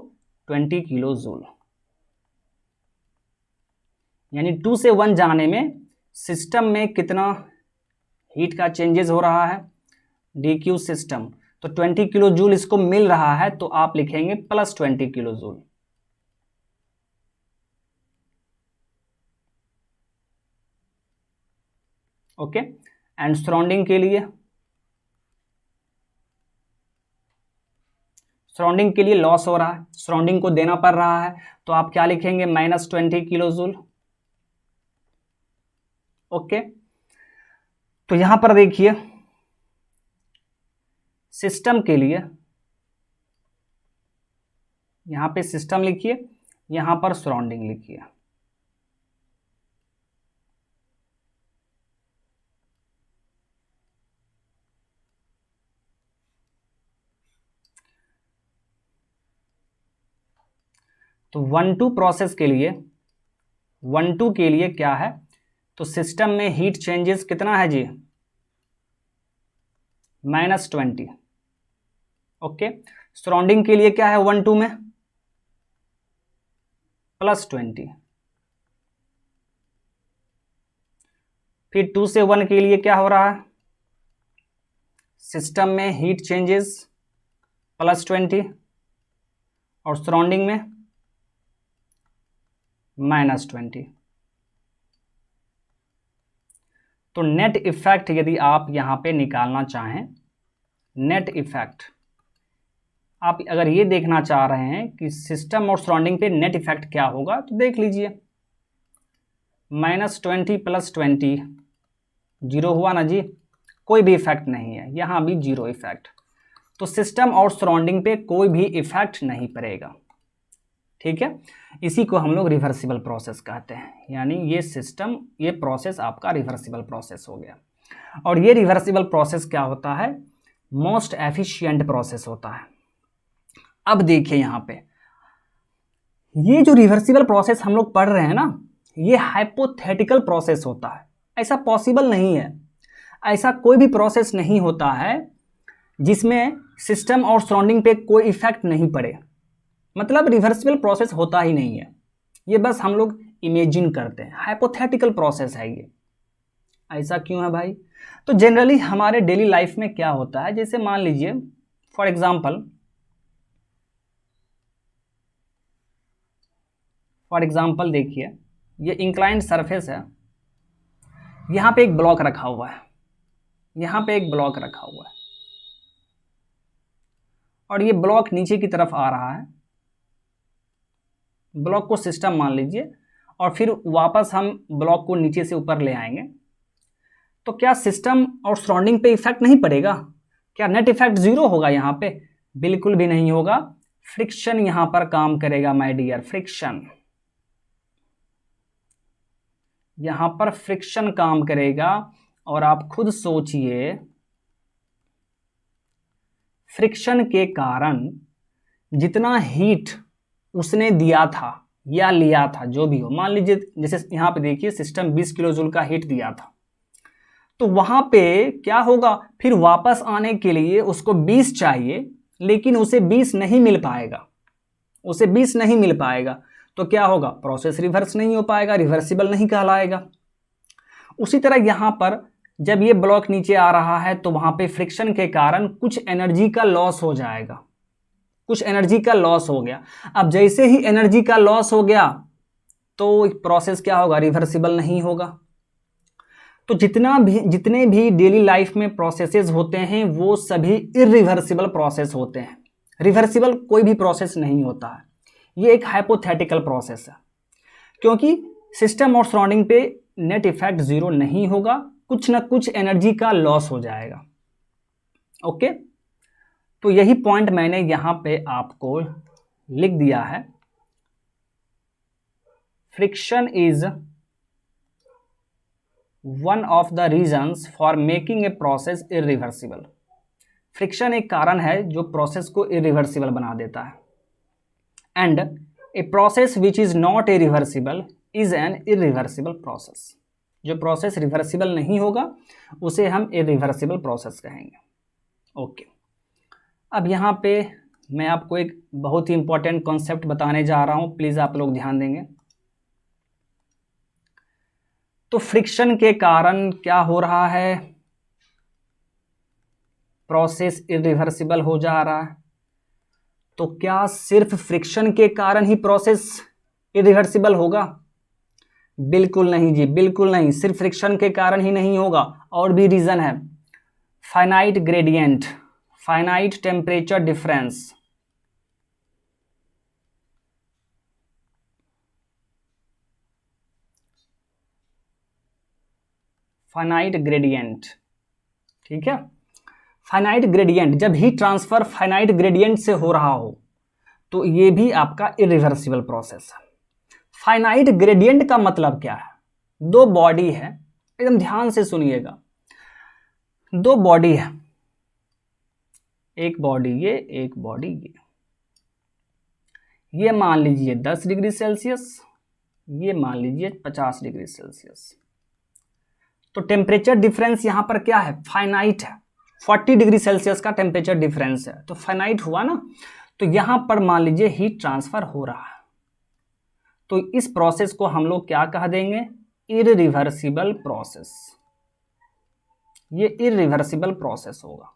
20 किलो जूल, यानी 2 से 1 जाने में सिस्टम में कितना हीट का चेंजेस हो रहा है, DQ सिस्टम, तो 20 किलो जूल इसको मिल रहा है, तो आप लिखेंगे +20 kilo joule. Okay, and surrounding के लिए लॉस हो रहा है, सराउंडिंग को देना पड़ रहा है, तो आप क्या लिखेंगे, -20 किलो जूल। ओके, तो यहां पर देखिए, सिस्टम के लिए यहां पे सिस्टम लिखिए, यहां पर सराउंडिंग लिखिए। तो 1 2 प्रोसेस के लिए 1 2 के लिए क्या है, तो सिस्टम में हीट चेंजेस कितना है जी, -20। ओके, सराउंडिंग के लिए क्या है 1 2 में, +20। फिर 2 से 1 के लिए क्या हो रहा है, सिस्टम में हीट चेंजेस +20 और सराउंडिंग में -20। तो नेट इफेक्ट यदि आप यहां पे निकालना चाहें, नेट इफेक्ट, आप अगर ये देखना चाह रहे हैं कि सिस्टम और सराउंडिंग पे नेट इफेक्ट क्या होगा, तो देख लीजिए, -20 +20 जीरो हुआ ना जी, कोई भी इफेक्ट नहीं है, यहां भी जीरो इफेक्ट, तो सिस्टम और सराउंडिंग पे कोई भी इफेक्ट नहीं पड़ेगा। ठीक है, इसी को हम लोग रिवर्सिबल प्रोसेस कहते हैं, यानी ये प्रोसेस आपका रिवर्सिबल प्रोसेस हो गया। और ये रिवर्सिबल प्रोसेस क्या होता है, मोस्ट एफिशिएंट प्रोसेस होता है। अब देखिए यहां पे, ये जो रिवर्सिबल प्रोसेस हम लोग पढ़ रहे हैं ना, ये हाइपोथेटिकल प्रोसेस होता है, ऐसा पॉसिबल नहीं है, ऐसा कोई भी प्रोसेस नहीं होता है जिसमें सिस्टम और सराउंडिंग पे कोई इफेक्ट नहीं पड़े, मतलब रिवर्सिबल प्रोसेस होता ही नहीं है, ये बस हम लोग इमेजिन करते हैं, हाइपोथेटिकल प्रोसेस है ये। ऐसा क्यों है भाई, तो जनरली हमारे डेली लाइफ में क्या होता है, जैसे मान लीजिए फॉर एग्जांपल देखिए, ये इंक्लाइंड सरफेस है, यहां पे एक ब्लॉक रखा हुआ है, यहाँ पे एक ब्लॉक रखा हुआ है और ये ब्लॉक नीचे की तरफ आ रहा है, ब्लॉक को सिस्टम मान लीजिए, और फिर वापस हम ब्लॉक को नीचे से ऊपर ले आएंगे, तो क्या सिस्टम और सराउंडिंग पे इफेक्ट नहीं पड़ेगा? क्या नेट इफेक्ट जीरो होगा यहाँ पे? बिल्कुल भी नहीं होगा। फ्रिक्शन यहाँ पर काम करेगा माय डियर, फ्रिक्शन यहाँ पर फ्रिक्शन काम करेगा। और आप खुद सोचिए, फ्रिक्शन के कारण जितना हीट उसने दिया था या लिया था, जो भी हो, मान लीजिए जैसे यहाँ पे देखिए सिस्टम 20 किलो जूल का हीट दिया था, तो वहां पे क्या होगा, फिर वापस आने के लिए उसको 20 चाहिए, लेकिन उसे 20 नहीं मिल पाएगा, उसे 20 नहीं मिल पाएगा, तो क्या होगा, प्रोसेस रिवर्स नहीं हो पाएगा, रिवर्सिबल नहीं कहलाएगा। उसी तरह यहां पर जब ये ब्लॉक नीचे आ रहा है तो वहां पे फ्रिक्शन के कारण कुछ एनर्जी का लॉस हो जाएगा, कुछ एनर्जी का लॉस हो गया। अब जैसे ही एनर्जी का लॉस हो गया तो प्रोसेस क्या होगा, रिवर्सिबल नहीं होगा। तो जितने भी डेली लाइफ में प्रोसेसेस होते हैं वो सभी इरिवर्सिबल प्रोसेस होते हैं, रिवर्सिबल कोई भी प्रोसेस नहीं होता है। ये एक हाइपोथेटिकल प्रोसेस है, क्योंकि सिस्टम और सराउंडिंग पे नेट इफेक्ट जीरो नहीं होगा, कुछ ना कुछ एनर्जी का लॉस हो जाएगा। ओके, तो यही पॉइंट मैंने यहां पे आपको लिख दिया है। Friction is one of the reasons for making a process irreversible. Friction एक कारण है जो प्रोसेस को इरिवर्सिबल बना देता है। And a process which is not irreversible is an irreversible process. जो प्रोसेस रिवर्सिबल नहीं होगा उसे हम इरिवर्सिबल प्रोसेस कहेंगे। ओके, अब यहाँ पे मैं आपको एक बहुत ही इंपॉर्टेंट कॉन्सेप्ट बताने जा रहा हूँ, प्लीज़ आप लोग ध्यान देंगे। तो फ्रिक्शन के कारण क्या हो रहा है, प्रोसेस इरिवर्सिबल हो जा रहा है। तो क्या सिर्फ फ्रिक्शन के कारण ही प्रोसेस इरिवर्सिबल होगा? बिल्कुल नहीं जी, बिल्कुल नहीं। सिर्फ फ्रिक्शन के कारण ही नहीं होगा, और भी रीजन है। Finite gradient, finite temperature difference, finite gradient, ठीक है। फाइनाइट ग्रेडियंट, जब हीट ट्रांसफर फाइनाइट ग्रेडियंट से हो रहा हो तो ये भी आपका इरिवर्सिबल प्रोसेस है। फाइनाइट ग्रेडियंट का मतलब क्या है? दो बॉडी है, एकदम ध्यान से सुनिएगा। दो बॉडी है, एक बॉडी ये, एक बॉडी ये मान लीजिए 10 डिग्री सेल्सियस, ये मान लीजिए 50 डिग्री सेल्सियस। तो टेम्परेचर डिफरेंस यहां पर क्या है, फाइनाइट है। 40 डिग्री सेल्सियस का टेम्परेचर डिफरेंस है, तो फाइनाइट हुआ ना। तो यहां पर मान लीजिए हीट ट्रांसफर हो रहा है, तो इस प्रोसेस को हम लोग क्या कह देंगे, इरिवर्सिबल प्रोसेस। ये इरिवर्सिबल प्रोसेस होगा।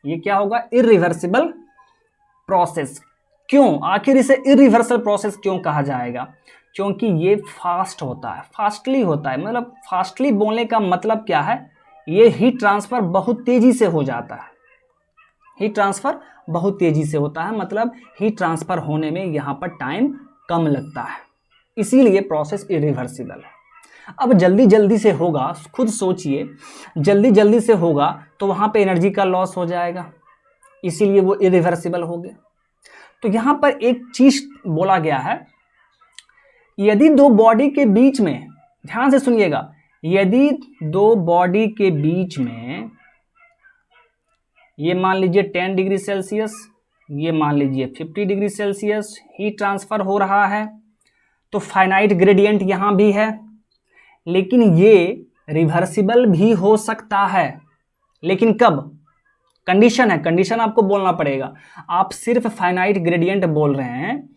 ये क्या होगा, इरिवर्सिबल प्रोसेस। क्यों, आखिर इसे इरिवर्सिबल प्रोसेस क्यों कहा जाएगा? क्योंकि ये फास्ट होता है, फास्टली होता है। मतलब फास्टली बोलने का मतलब क्या है, ये हीट ट्रांसफर बहुत तेजी से हो जाता है। हीट ट्रांसफर बहुत तेजी से होता है, मतलब हीट ट्रांसफर होने में यहाँ पर टाइम कम लगता है, इसीलिए प्रोसेस इरिवर्सिबल है। अब जल्दी जल्दी से होगा, खुद सोचिए, जल्दी जल्दी से होगा तो वहाँ पे एनर्जी का लॉस हो जाएगा, इसीलिए वो इरिवर्सिबल हो गया। तो यहाँ पर एक चीज बोला गया है, यदि दो बॉडी के बीच में, ध्यान से सुनिएगा, यदि दो बॉडी के बीच में, ये मान लीजिए 10 डिग्री सेल्सियस, ये मान लीजिए 50 डिग्री सेल्सियस हीट ट्रांसफर हो रहा है, तो फाइनाइट ग्रेडियंट यहाँ भी है, लेकिन ये रिवर्सिबल भी हो सकता है। लेकिन कब, कंडीशन है, कंडीशन आपको बोलना पड़ेगा। आप सिर्फ फाइनाइट ग्रेडियंट बोल रहे हैं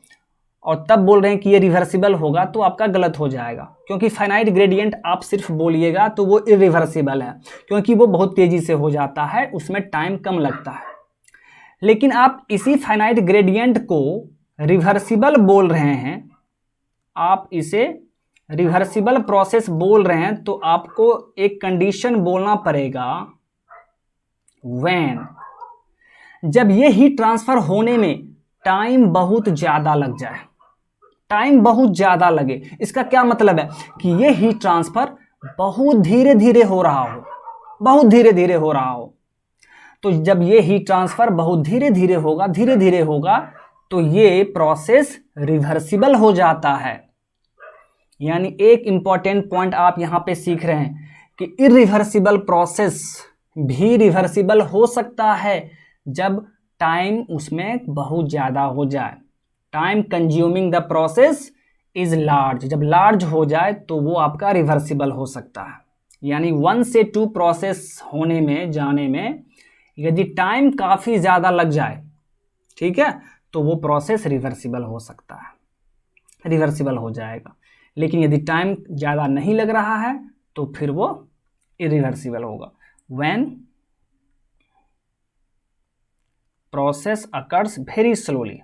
और तब बोल रहे हैं कि ये रिवर्सिबल होगा, तो आपका गलत हो जाएगा, क्योंकि फाइनाइट ग्रेडियंट आप सिर्फ बोलिएगा तो वो इरिवर्सिबल है, क्योंकि वो बहुत तेजी से हो जाता है, उसमें टाइम कम लगता है। लेकिन आप इसी फाइनाइट ग्रेडियंट को रिवर्सिबल बोल रहे हैं, आप इसे रिवर्सिबल प्रोसेस बोल रहे हैं तो आपको एक कंडीशन बोलना पड़ेगा, व्हेन, जब ये हीट ट्रांसफर होने में टाइम बहुत ज्यादा लग जाए, टाइम बहुत ज्यादा लगे। इसका क्या मतलब है कि ये हीट ट्रांसफर बहुत धीरे धीरे हो रहा हो, बहुत धीरे धीरे हो रहा हो। तो जब ये हीट ट्रांसफर बहुत धीरे धीरे होगा तो ये प्रोसेस रिवर्सिबल हो जाता है। यानी एक इंपॉर्टेंट पॉइंट आप यहां पे सीख रहे हैं कि इरिवर्सिबल प्रोसेस भी रिवर्सिबल हो सकता है जब टाइम उसमें बहुत ज्यादा हो जाए। Time consuming the process is large, जब लार्ज हो जाए तो वो आपका रिवर्सिबल हो सकता है। यानी 1 से 2 प्रोसेस होने में जाने में यदि टाइम काफी ज्यादा लग जाए, ठीक है, तो वो प्रोसेस रिवर्सिबल हो सकता है, रिवर्सिबल हो जाएगा। लेकिन यदि टाइम ज़्यादा नहीं लग रहा है तो फिर वो इरिवर्सिबल होगा। When process occurs very slowly,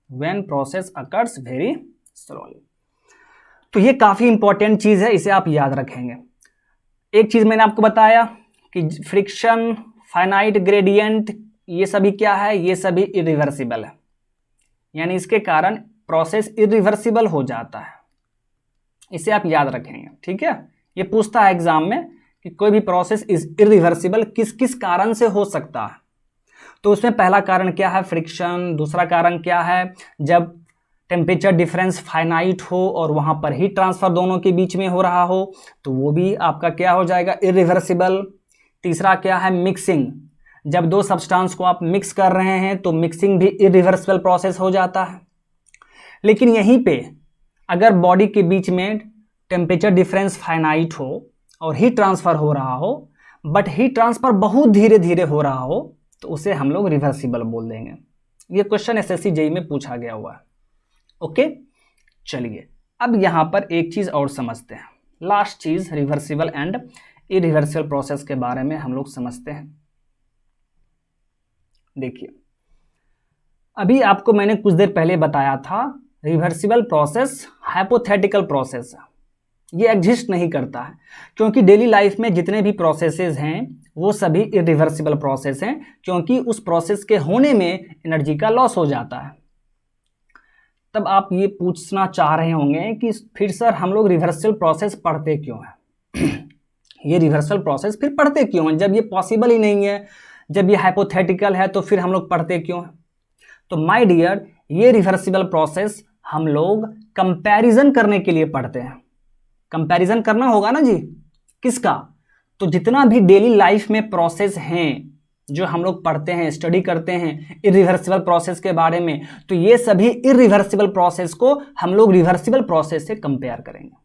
when process occurs very slowly. तो ये काफ़ी इंपॉर्टेंट चीज़ है, इसे आप याद रखेंगे। एक चीज़ मैंने आपको बताया कि फ्रिक्शन, फाइनाइट ग्रेडियंट, ये सभी क्या है, ये सभी इरिवर्सिबल है। यानी इसके कारण प्रोसेस इरिवर्सिबल हो जाता है, इसे आप याद रखेंगे, ठीक है। ये पूछता है एग्जाम में कि कोई भी प्रोसेस इज इरिवर्सिबल किस किस कारण से हो सकता है। तो उसमें पहला कारण क्या है, फ्रिक्शन। दूसरा कारण क्या है, जब टेम्परेचर डिफरेंस फाइनाइट हो और वहां पर हीट ट्रांसफर दोनों के बीच में हो रहा हो तो वो भी आपका क्या हो जाएगा, इरिवर्सिबल। तीसरा क्या है, मिक्सिंग, जब दो सब्सटेंस को आप मिक्स कर रहे हैं तो मिक्सिंग भी इरिवर्सिबल प्रोसेस हो जाता है। लेकिन यहीं पे अगर बॉडी के बीच में टेम्परेचर डिफरेंस फाइनाइट हो और हीट ट्रांसफर हो रहा हो बट हीट ट्रांसफर बहुत धीरे धीरे हो रहा हो तो उसे हम लोग रिवर्सिबल बोल देंगे। ये क्वेश्चन एसएससी जेईई में पूछा गया हुआ है। ओके, चलिए अब यहां पर एक चीज और समझते हैं, लास्ट चीज रिवर्सिबल एंड इरिवर्सिबल प्रोसेस के बारे में हम लोग समझते हैं। देखिए, अभी आपको मैंने कुछ देर पहले बताया था रिवर्सिबल प्रोसेस हाइपोथेटिकल प्रोसेस है, ये एग्जिस्ट नहीं करता है क्योंकि डेली लाइफ में जितने भी प्रोसेसेस हैं वो सभी इरिवर्सिबल प्रोसेस हैं, क्योंकि उस प्रोसेस के होने में एनर्जी का लॉस हो जाता है। तब आप ये पूछना चाह रहे होंगे कि फिर सर हम लोग रिवर्सिबल प्रोसेस पढ़ते क्यों हैं ये रिवर्सल प्रोसेस फिर पढ़ते क्यों हैं जब ये पॉसिबल ही नहीं है, जब ये हाइपोथेटिकल है तो फिर हम लोग पढ़ते क्यों हैं। तो माय डियर, ये रिवर्सिबल प्रोसेस हम लोग कंपैरिजन करने के लिए पढ़ते हैं। कंपैरिजन करना होगा ना जी, किसका, तो जितना भी डेली लाइफ में प्रोसेस हैं जो हम लोग पढ़ते हैं, स्टडी करते हैं इरिवर्सिबल प्रोसेस के बारे में, तो ये सभी इरिवर्सिबल प्रोसेस को हम लोग रिवर्सिबल प्रोसेस से कंपेयर करेंगे।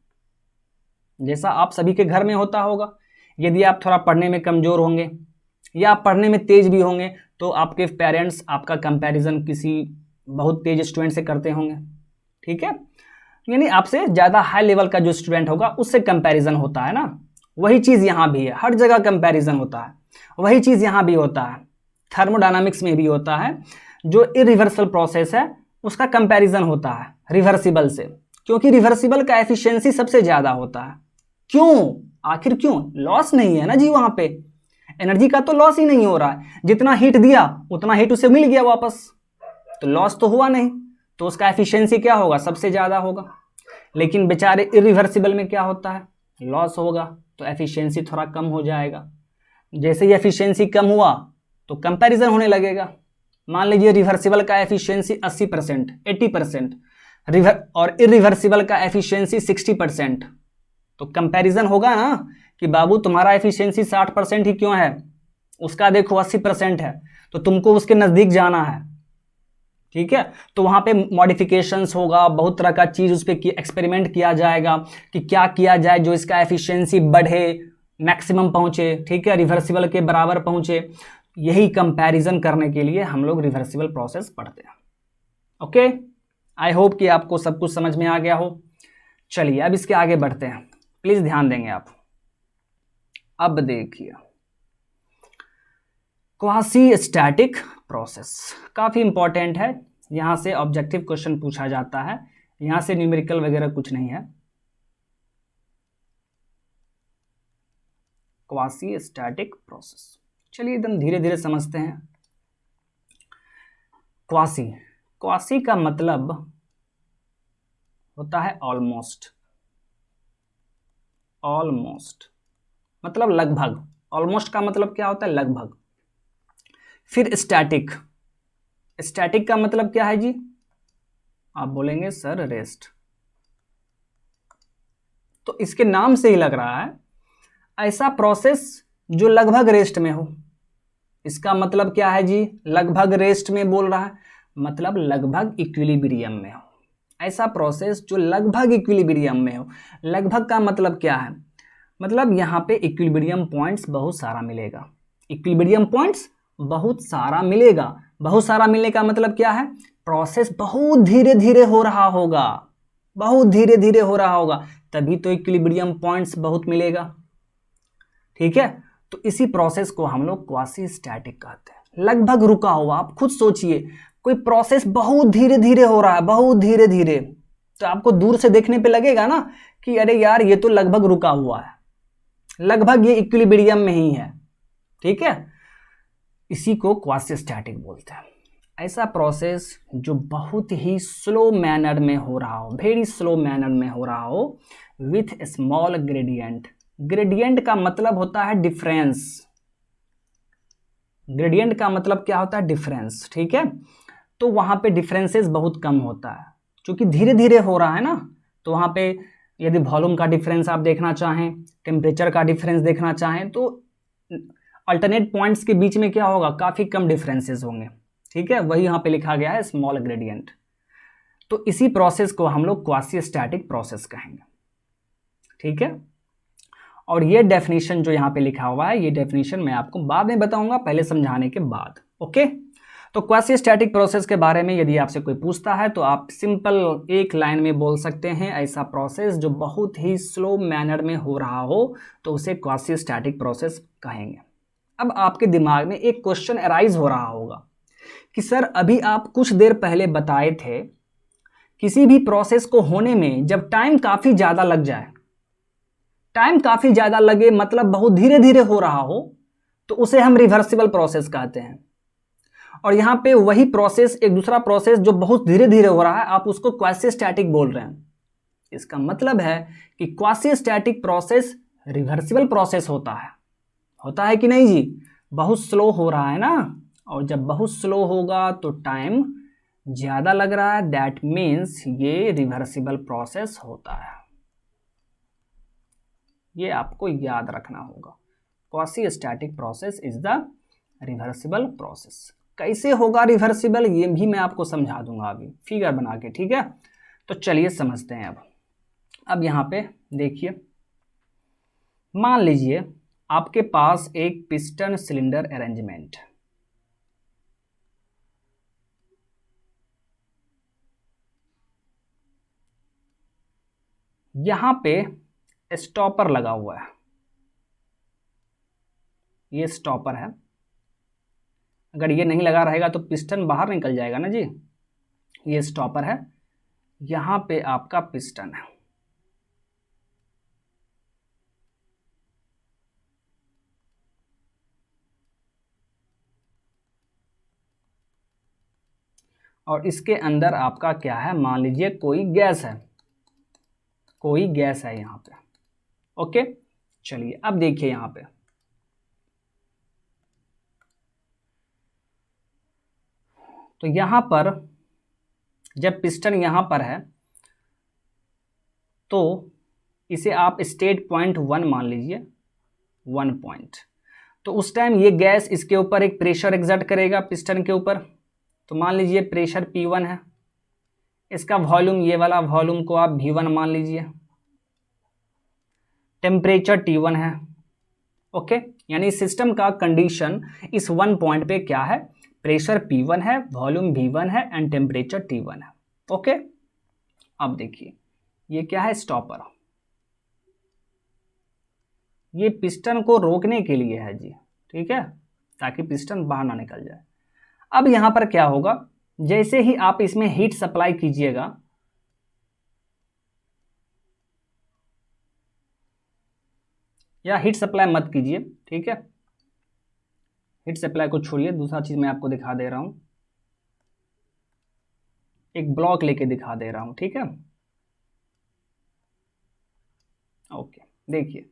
जैसा आप सभी के घर में होता होगा, यदि आप थोड़ा पढ़ने में कमजोर होंगे या आप पढ़ने में तेज भी होंगे तो आपके पेरेंट्स आपका कंपैरिजन किसी बहुत तेज स्टूडेंट से करते होंगे, ठीक है। यानी आपसे ज़्यादा हाई लेवल का जो स्टूडेंट होगा उससे कंपैरिजन होता है ना। वही चीज़ यहाँ भी है, हर जगह कंपैरिजन होता है, वही चीज़ यहाँ भी होता है। थर्मोडायनामिक्स में भी होता है, जो इरिवर्सिबल प्रोसेस है उसका कंपैरिजन होता है रिवर्सिबल से, क्योंकि रिवर्सिबल का एफिशिएंसी सबसे ज़्यादा होता है। क्यों, आखिर क्यों, लॉस नहीं है ना जी, वहाँ पे एनर्जी का तो लॉस ही नहीं हो रहा है, जितना हीट दिया उतना हीट उसे मिल गया वापस, तो लॉस तो हुआ नहीं, तो उसका एफिशिएंसी क्या होगा, सबसे ज़्यादा होगा। लेकिन बेचारे इरिवर्सिबल में क्या होता है, लॉस होगा तो एफिशिएंसी थोड़ा कम हो जाएगा। जैसे ही एफिशिएंसी कम हुआ तो कंपैरिजन होने लगेगा। मान लीजिए रिवर्सिबल का एफिशिएंसी 80%, 80% और इरिवर्सिबल का एफिशिएंसी 60%, तो कंपैरिजन होगा ना कि बाबू तुम्हारा एफिशिएंसी 60% ही क्यों है, उसका देखो 80% है, तो तुमको उसके नज़दीक जाना है, ठीक है। तो वहाँ पे मॉडिफिकेशंस होगा, बहुत तरह का चीज़ उस पर एक्सपेरिमेंट किया जाएगा कि क्या किया जाए जो इसका एफिशिएंसी बढ़े, मैक्सिमम पहुँचे, ठीक है, रिवर्सिबल के बराबर पहुँचे। यही कंपैरिजन करने के लिए हम लोग रिवर्सिबल प्रोसेस पढ़ते हैं। ओके, आई होप कि आपको सब कुछ समझ में आ गया हो। चलिए अब इसके आगे बढ़ते हैं, प्लीज़ ध्यान देंगे आप। अब देखिए, क्वासी स्टैटिक प्रोसेस काफ़ी इंपॉर्टेंट है, यहाँ से ऑब्जेक्टिव क्वेश्चन पूछा जाता है, यहाँ से न्यूमेरिकल वगैरह कुछ नहीं है। क्वासी स्टैटिक प्रोसेस, चलिए एकदम धीरे धीरे समझते हैं। क्वासी, क्वासी का मतलब होता है ऑलमोस्ट, ऑलमोस्ट मतलब लगभग, ऑलमोस्ट का मतलब क्या होता है, लगभग। फिर स्टैटिक, स्टैटिक का मतलब क्या है जी, आप बोलेंगे सर रेस्ट, तो इसके नाम से ही लग रहा है ऐसा प्रोसेस जो लगभग रेस्ट में हो। इसका मतलब क्या है जी, लगभग रेस्ट में बोल रहा है, मतलब लगभग इक्विलिब्रियम में हो, ऐसा प्रोसेस जो लगभग इक्विलिब्रियम में हो। लगभग का मतलब क्या है, मतलब यहाँ पे इक्विलिब्रियम पॉइंट्स बहुत सारा मिलेगा, इक्विलिब्रियम पॉइंट्स बहुत सारा मिलेगा। बहुत सारा मिलने का मतलब क्या है, प्रोसेस बहुत धीरे धीरे हो रहा होगा, बहुत धीरे धीरे हो रहा होगा, तभी तो इक्विलिब्रियम पॉइंट्स बहुत मिलेगा। ठीक है, तो इसी प्रोसेस को हम लोग क्वासी स्टैटिक कहते हैं, लगभग रुका हुआ। आप खुद सोचिए, कोई प्रोसेस बहुत धीरे धीरे हो रहा है, बहुत धीरे धीरे, तो आपको दूर से देखने पे लगेगा ना कि अरे यार ये तो लगभग रुका हुआ है, लगभग ये इक्विलिब्रियम में ही है। ठीक है, इसी को क्वासी स्टैटिक बोलते हैं। ऐसा प्रोसेस जो बहुत ही स्लो मैनर में हो रहा हो, वेरी स्लो मैनर में हो रहा हो, विथ स्मॉल ग्रेडियंट। ग्रेडियंट का मतलब होता है डिफरेंस, ग्रेडियंट का मतलब क्या होता है, डिफरेंस। ठीक है, तो वहां पे डिफरेंसेस बहुत कम होता है, क्योंकि धीरे धीरे हो रहा है ना, तो वहां पे यदि वॉल्यूम का डिफरेंस आप देखना चाहें, टेम्परेचर का डिफरेंस देखना चाहें, तो अल्टरनेट पॉइंट्स के बीच में क्या होगा, काफी कम डिफरेंसेस होंगे। ठीक है, वही यहाँ पे लिखा गया है स्मॉल ग्रेडियंट। तो इसी प्रोसेस को हम लोग क्वासी स्टैटिक प्रोसेस कहेंगे। ठीक है, और ये डेफिनेशन जो यहाँ पे लिखा हुआ है, ये डेफिनेशन मैं आपको बाद में बताऊंगा, पहले समझाने के बाद। ओके, तो क्वासी स्टैटिक प्रोसेस के बारे में यदि आपसे कोई पूछता है तो आप सिंपल एक लाइन में बोल सकते हैं, ऐसा प्रोसेस जो बहुत ही स्लो मैनर में हो रहा हो तो उसे क्वासी स्टैटिक प्रोसेस कहेंगे। अब आपके दिमाग में एक क्वेश्चन अराइज हो रहा होगा कि सर अभी आप कुछ देर पहले बताए थे किसी भी प्रोसेस को होने में जब टाइम काफी ज्यादा लग जाए, टाइम काफी ज्यादा लगे मतलब बहुत धीरे धीरे हो रहा हो, तो उसे हम रिवर्सिबल प्रोसेस कहते हैं। और यहां पे वही प्रोसेस, एक दूसरा प्रोसेस जो बहुत धीरे धीरे हो रहा है, आप उसको क्वासी स्टैटिक बोल रहे हैं। इसका मतलब है कि quasi static process reversible process होता है कि नहीं जी, बहुत स्लो हो रहा है ना, और जब बहुत स्लो होगा तो टाइम ज्यादा लग रहा है, दैट मीन्स ये रिवर्सिबल प्रोसेस होता है। ये आपको याद रखना होगा, quasi static process is the reversible process. कैसे होगा रिवर्सिबल ये भी मैं आपको समझा दूंगा अभी फिगर बना के। ठीक है, तो चलिए समझते हैं। अब यहाँ पे देखिए, मान लीजिए आपके पास एक पिस्टन सिलेंडर अरेंजमेंट, यहां पे स्टॉपर लगा हुआ है, ये स्टॉपर है, अगर ये नहीं लगा रहेगा तो पिस्टन बाहर निकल जाएगा ना जी। ये स्टॉपर है, यहां पे आपका पिस्टन है, और इसके अंदर आपका क्या है, मान लीजिए कोई गैस है, कोई गैस है यहां पे। ओके, चलिए अब देखिए यहां पे, तो यहां पर जब पिस्टन यहां पर है तो इसे आप स्टेट पॉइंट 1 मान लीजिए, 1 पॉइंट। तो उस टाइम ये गैस इसके ऊपर एक प्रेशर एक्सर्ट करेगा पिस्टन के ऊपर, तो मान लीजिए प्रेशर P1 है, इसका वॉल्यूम, ये वाला वॉल्यूम को आप V1 मान लीजिए, टेम्परेचर T1 है। ओके, यानी सिस्टम का कंडीशन इस 1 पॉइंट पे क्या है, प्रेशर P1 है, वॉल्यूम V1 है एंड टेम्परेचर T1 है। ओके, अब देखिए ये क्या है, स्टॉपर, ये पिस्टन को रोकने के लिए है जी। ठीक है, ताकि पिस्टन बाहर ना निकल जाए। अब यहाँ पर क्या होगा, जैसे ही आप इसमें हीट सप्लाई कीजिएगा, या हीट सप्लाई मत कीजिए, ठीक है, हीट सप्लाई को छोड़िए, दूसरा चीज मैं आपको दिखा दे रहा हूं, एक ब्लॉक लेके दिखा दे रहा हूं, ठीक है। ओके, देखिए,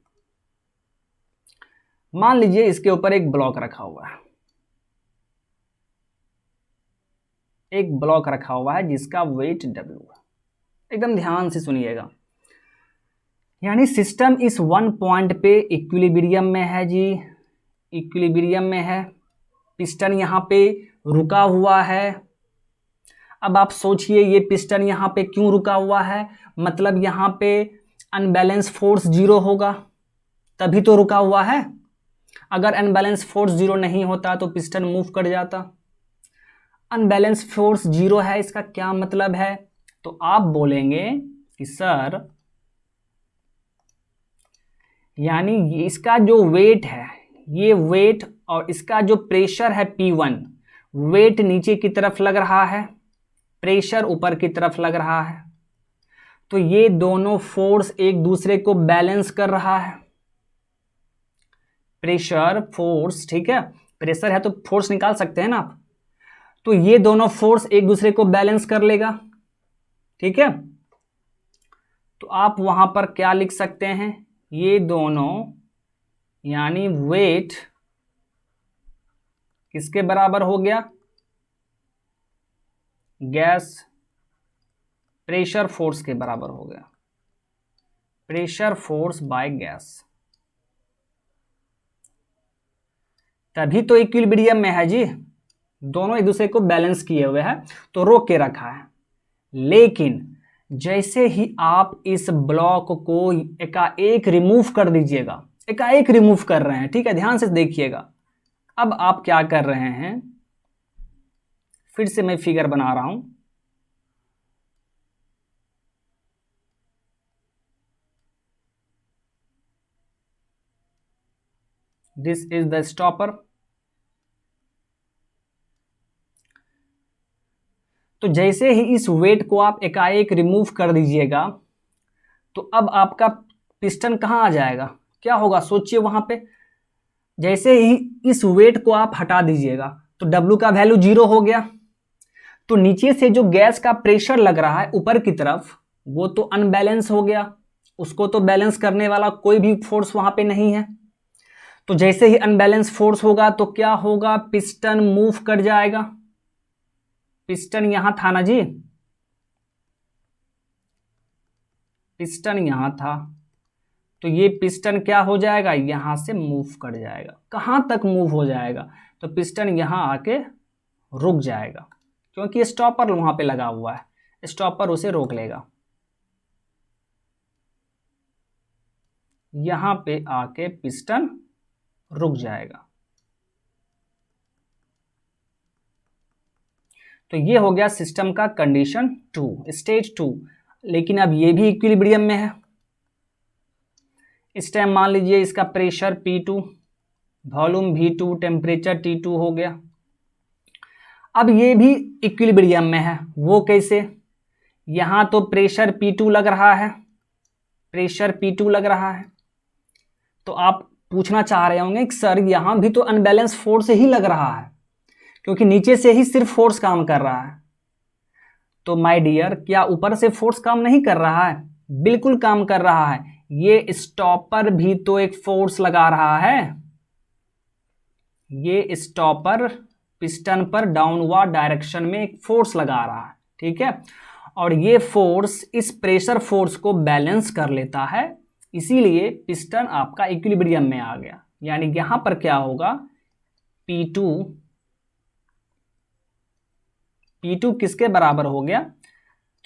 मान लीजिए इसके ऊपर एक ब्लॉक रखा हुआ है, एक ब्लॉक रखा हुआ है जिसका वेट W है। एकदम ध्यान से सुनिएगा, यानी सिस्टम इस वन पॉइंट पे इक्विलिब्रियम में है जी, इक्विलिब्रियम में है, पिस्टन यहाँ पे रुका हुआ है। अब आप सोचिए ये पिस्टन यहाँ पे क्यों रुका हुआ है, मतलब यहाँ पे अनबैलेंस फोर्स 0 होगा, तभी तो रुका हुआ है। अगर अनबैलेंस फोर्स 0 नहीं होता तो पिस्टन मूव कर जाता। अनबैलेंस फोर्स 0 है, इसका क्या मतलब है, तो आप बोलेंगे कि सर, यानी इसका जो वेट है, ये वेट और इसका जो प्रेशर है P1, वेट नीचे की तरफ लग रहा है, प्रेशर ऊपर की तरफ लग रहा है, तो ये दोनों फोर्स एक दूसरे को बैलेंस कर रहा है। प्रेशर फोर्स, ठीक है, प्रेशर है तो फोर्स निकाल सकते हैं ना आप, तो ये दोनों फोर्स एक दूसरे को बैलेंस कर लेगा, ठीक है। तो आप वहां पर क्या लिख सकते हैं, ये दोनों, यानी वेट किसके बराबर हो गया, गैस प्रेशर फोर्स के बराबर हो गया, प्रेशर फोर्स बाय गैस। तभी तो इक्विलिब्रियम में है जी, दोनों एक दूसरे को बैलेंस किए हुए हैं, तो रोक के रखा है। लेकिन जैसे ही आप इस ब्लॉक को एकाएक रिमूव कर दीजिएगा, एकाएक रिमूव कर रहे हैं, ठीक है, ध्यान से देखिएगा। अब आप क्या कर रहे हैं, फिर से मैं फिगर बना रहा हूं, दिस इज द स्टॉपर। तो जैसे ही इस वेट को आप एकाएक रिमूव कर दीजिएगा, तो अब आपका पिस्टन कहाँ आ जाएगा, क्या होगा, सोचिए वहां पे। जैसे ही इस वेट को आप हटा दीजिएगा तो W का वैल्यू 0 हो गया, तो नीचे से जो गैस का प्रेशर लग रहा है ऊपर की तरफ, वो तो अनबैलेंस हो गया, उसको तो बैलेंस करने वाला कोई भी फोर्स वहां पे नहीं है। तो जैसे ही अनबैलेंस फोर्स होगा तो क्या होगा, पिस्टन मूव कर जाएगा। पिस्टन यहां था ना जी, पिस्टन यहां था, तो ये पिस्टन क्या हो जाएगा, यहां से मूव कर जाएगा। कहां तक मूव हो जाएगा, तो पिस्टन यहां आके रुक जाएगा, क्योंकि स्टॉपर वहां पे लगा हुआ है, स्टॉपर उसे रोक लेगा। यहां पे आके पिस्टन रुक जाएगा। तो ये हो गया सिस्टम का कंडीशन 2, स्टेज 2। लेकिन अब ये भी इक्विलिब्रियम में है। इस टाइम मान लीजिए इसका pressure P2, volume V2, temperature T2 हो गया। अब ये भी इक्विलिब्रियम में है, वो कैसे, यहां तो प्रेशर P2 लग रहा है, प्रेशर P2 लग रहा है, तो आप पूछना चाह रहे होंगे कि सर यहां भी तो अनबैलेंस फोर्स ही लग रहा है, क्योंकि नीचे से ही सिर्फ फोर्स काम कर रहा है। तो माय डियर, क्या ऊपर से फोर्स काम नहीं कर रहा है, बिल्कुल काम कर रहा है। ये स्टॉपर भी तो एक फोर्स लगा रहा है, ये स्टॉपर पिस्टन पर डाउनवर्ड डायरेक्शन में एक फोर्स लगा रहा है, ठीक है, और ये फोर्स इस प्रेशर फोर्स को बैलेंस कर लेता है, इसीलिए पिस्टन आपका इक्विलिब्रियम में आ गया। यानी यहां पर क्या होगा, P2 किसके बराबर हो गया,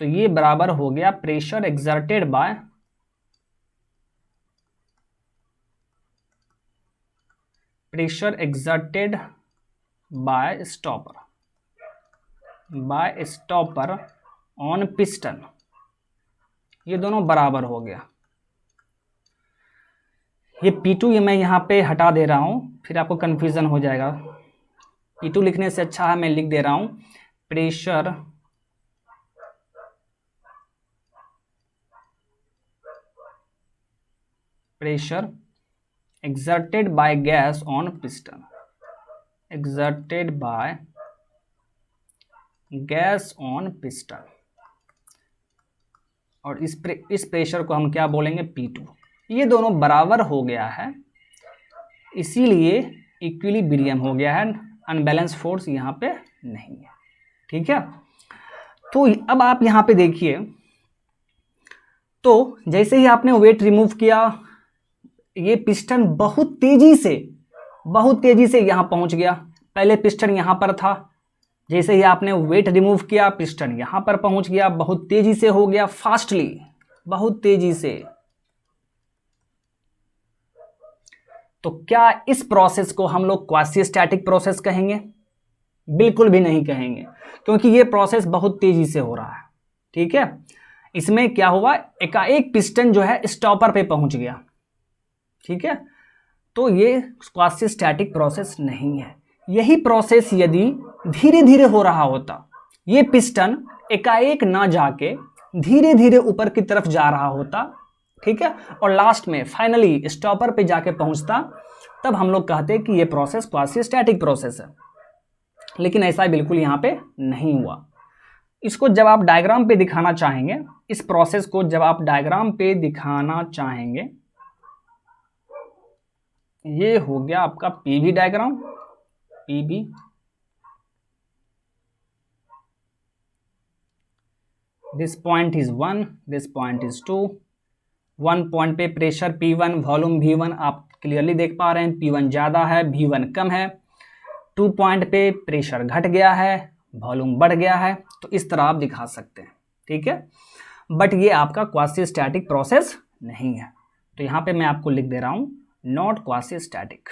तो ये बराबर हो गया pressure exerted by stopper on piston, ये दोनों बराबर हो गया। ये P2 ये मैं यहाँ पे हटा दे रहा हूँ, फिर आपको कंफ्यूजन हो जाएगा। P2 लिखने से अच्छा है मैं लिख दे रहा हूं pressure exerted by gas on piston, exerted by gas on piston, और इस प्रेशर को हम क्या बोलेंगे P2। ये दोनों बराबर हो गया है, इसीलिए इक्विलिब्रियम हो गया है, अनबैलेंस फोर्स यहाँ पे नहीं है। ठीक है, तो अब आप यहाँ पे देखिए, तो जैसे ही आपने वेट रिमूव किया, ये पिस्टन बहुत तेजी से यहाँ पहुंच गया। पहले पिस्टन यहाँ पर था, जैसे ही आपने वेट रिमूव किया पिस्टन यहाँ पर पहुंच गया, बहुत तेजी से हो गया, फास्टली, बहुत तेजी से। तो क्या इस प्रोसेस को हम लोग क्वासीस्टैटिक प्रोसेस कहेंगे? बिल्कुल भी नहीं कहेंगे, क्योंकि ये प्रोसेस बहुत तेजी से हो रहा है। ठीक है, इसमें क्या हुआ, एकाएक पिस्टन जो है स्टॉपर पे पहुंच गया। ठीक है, तो ये क्वासीस्टैटिक प्रोसेस नहीं है। यही प्रोसेस यदि धीरे धीरे हो रहा होता, ये पिस्टन एकाएक ना जाके धीरे धीरे ऊपर की तरफ जा रहा होता, ठीक है, और लास्ट में फाइनली स्टॉपर पे जाके पहुंचता, तब हम लोग कहते कि ये प्रोसेस क्वासीस्टैटिक प्रोसेस है। लेकिन ऐसा बिल्कुल यहाँ पे नहीं हुआ। इसको जब आप डायग्राम पे दिखाना चाहेंगे, इस प्रोसेस को जब आप डायग्राम पे दिखाना चाहेंगे, ये हो गया आपका PV diagram, PV, this point is 1, this point is 2। 1 point पे प्रेशर P1, वॉल्यूम V1 आप क्लियरली देख पा रहे हैं, P1 ज़्यादा है, V1 कम है। 2 पॉइंट पे प्रेशर घट गया है, वॉल्यूम बढ़ गया है। तो इस तरह आप दिखा सकते हैं। ठीक है, बट ये आपका क्वासीस्टैटिक प्रोसेस नहीं है। तो यहाँ पे मैं आपको लिख दे रहा हूँ not quasistatic.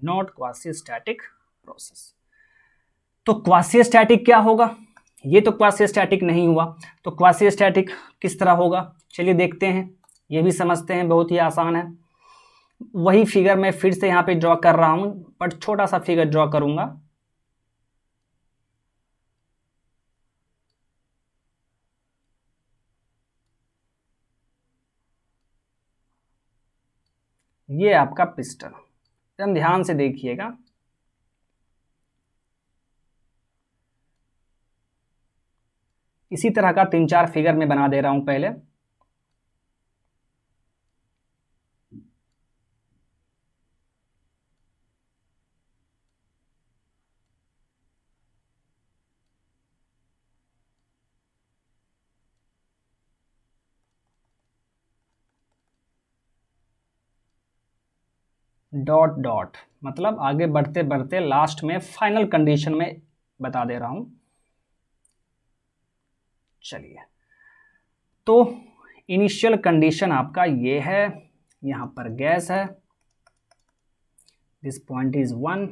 Not quasistatic process. तो क्वासीस्टैटिक क्या होगा? ये तो क्वासीस्टैटिक नहीं हुआ, तो क्वासीस्टैटिक किस तरह होगा? चलिए देखते हैं, ये भी समझते हैं, बहुत ही आसान है। वही फिगर मैं फिर से यहाँ पे ड्रॉ कर रहा हूँ, बट छोटा सा फिगर ड्रॉ करूंगा। ये आपका पिस्टन, एकदम ध्यान से देखिएगा। इसी तरह का 3-4 फिगर मैं बना दे रहा हूं पहले। डॉट डॉट मतलब आगे बढ़ते बढ़ते लास्ट में फाइनल कंडीशन में बता दे रहा हूं। चलिए, तो इनिशियल कंडीशन आपका ये है, यहां पर गैस है, दिस पॉइंट इज 1।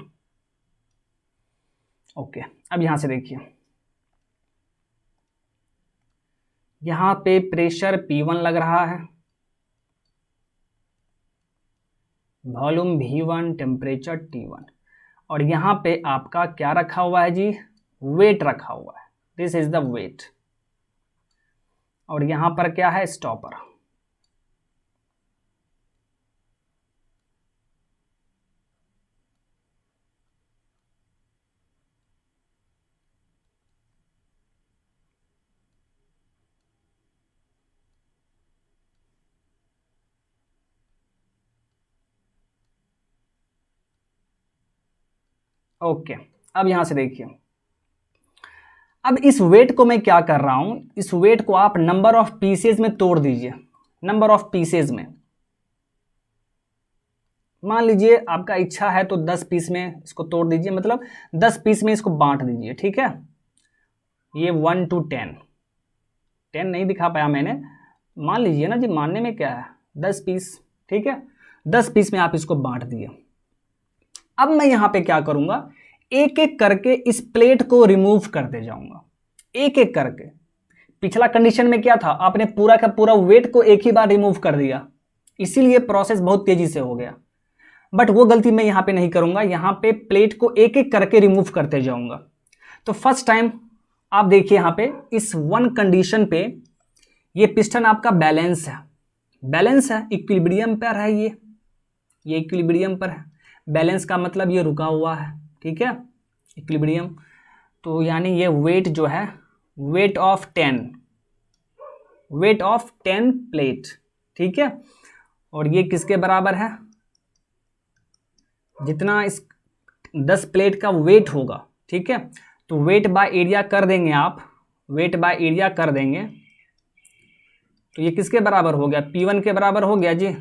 ओके, अब यहां से देखिए, यहां पे प्रेशर P1 लग रहा है, वॉल्यूम V1, टेम्परेचर T1, और यहां पे आपका क्या रखा हुआ है जी? वेट रखा हुआ है, दिस इज द वेट, और यहां पर क्या है? स्टॉपर। ओके, अब यहां से देखिए, अब इस वेट को मैं क्या कर रहा हूं, इस वेट को आप नंबर ऑफ पीसेज में तोड़ दीजिए। नंबर ऑफ पीसेज में, मान लीजिए आपका इच्छा है तो 10 पीस में इसको तोड़ दीजिए, मतलब 10 पीस में इसको बांट दीजिए। ठीक है, ये 1 to 10, 10 नहीं दिखा पाया मैंने, मान लीजिए ना जी, मानने में क्या है, 10 पीस। ठीक है, 10 पीस में आप इसको बांट दिए। अब मैं यहां पे क्या करूंगा, एक एक करके इस प्लेट को रिमूव करते जाऊंगा, एक एक करके। पिछला कंडीशन में क्या था, आपने पूरा का पूरा वेट को एक ही बार रिमूव कर दिया, इसीलिए प्रोसेस बहुत तेजी से हो गया। बट वो गलती मैं यहाँ पे नहीं करूँगा, यहाँ पे प्लेट को एक एक करके रिमूव करते जाऊँगा। तो फर्स्ट टाइम आप देखिए यहाँ पे इस वन कंडीशन पे ये पिस्टन आपका बैलेंस है, इक्विलिब्रियम पर है, ये इक्विलिब्रियम पर है। बैलेंस का मतलब ये रुका हुआ है, ठीक है, इक्विलिब्रियम। तो यानी ये वेट जो है वेट ऑफ 10 प्लेट, ठीक है। और ये किसके बराबर है, जितना इस 10 प्लेट का वेट होगा, ठीक है। तो वेट बाय एरिया कर देंगे आप, वेट बाय एरिया कर देंगे तो ये किसके बराबर हो गया, P1 के बराबर हो गया जी।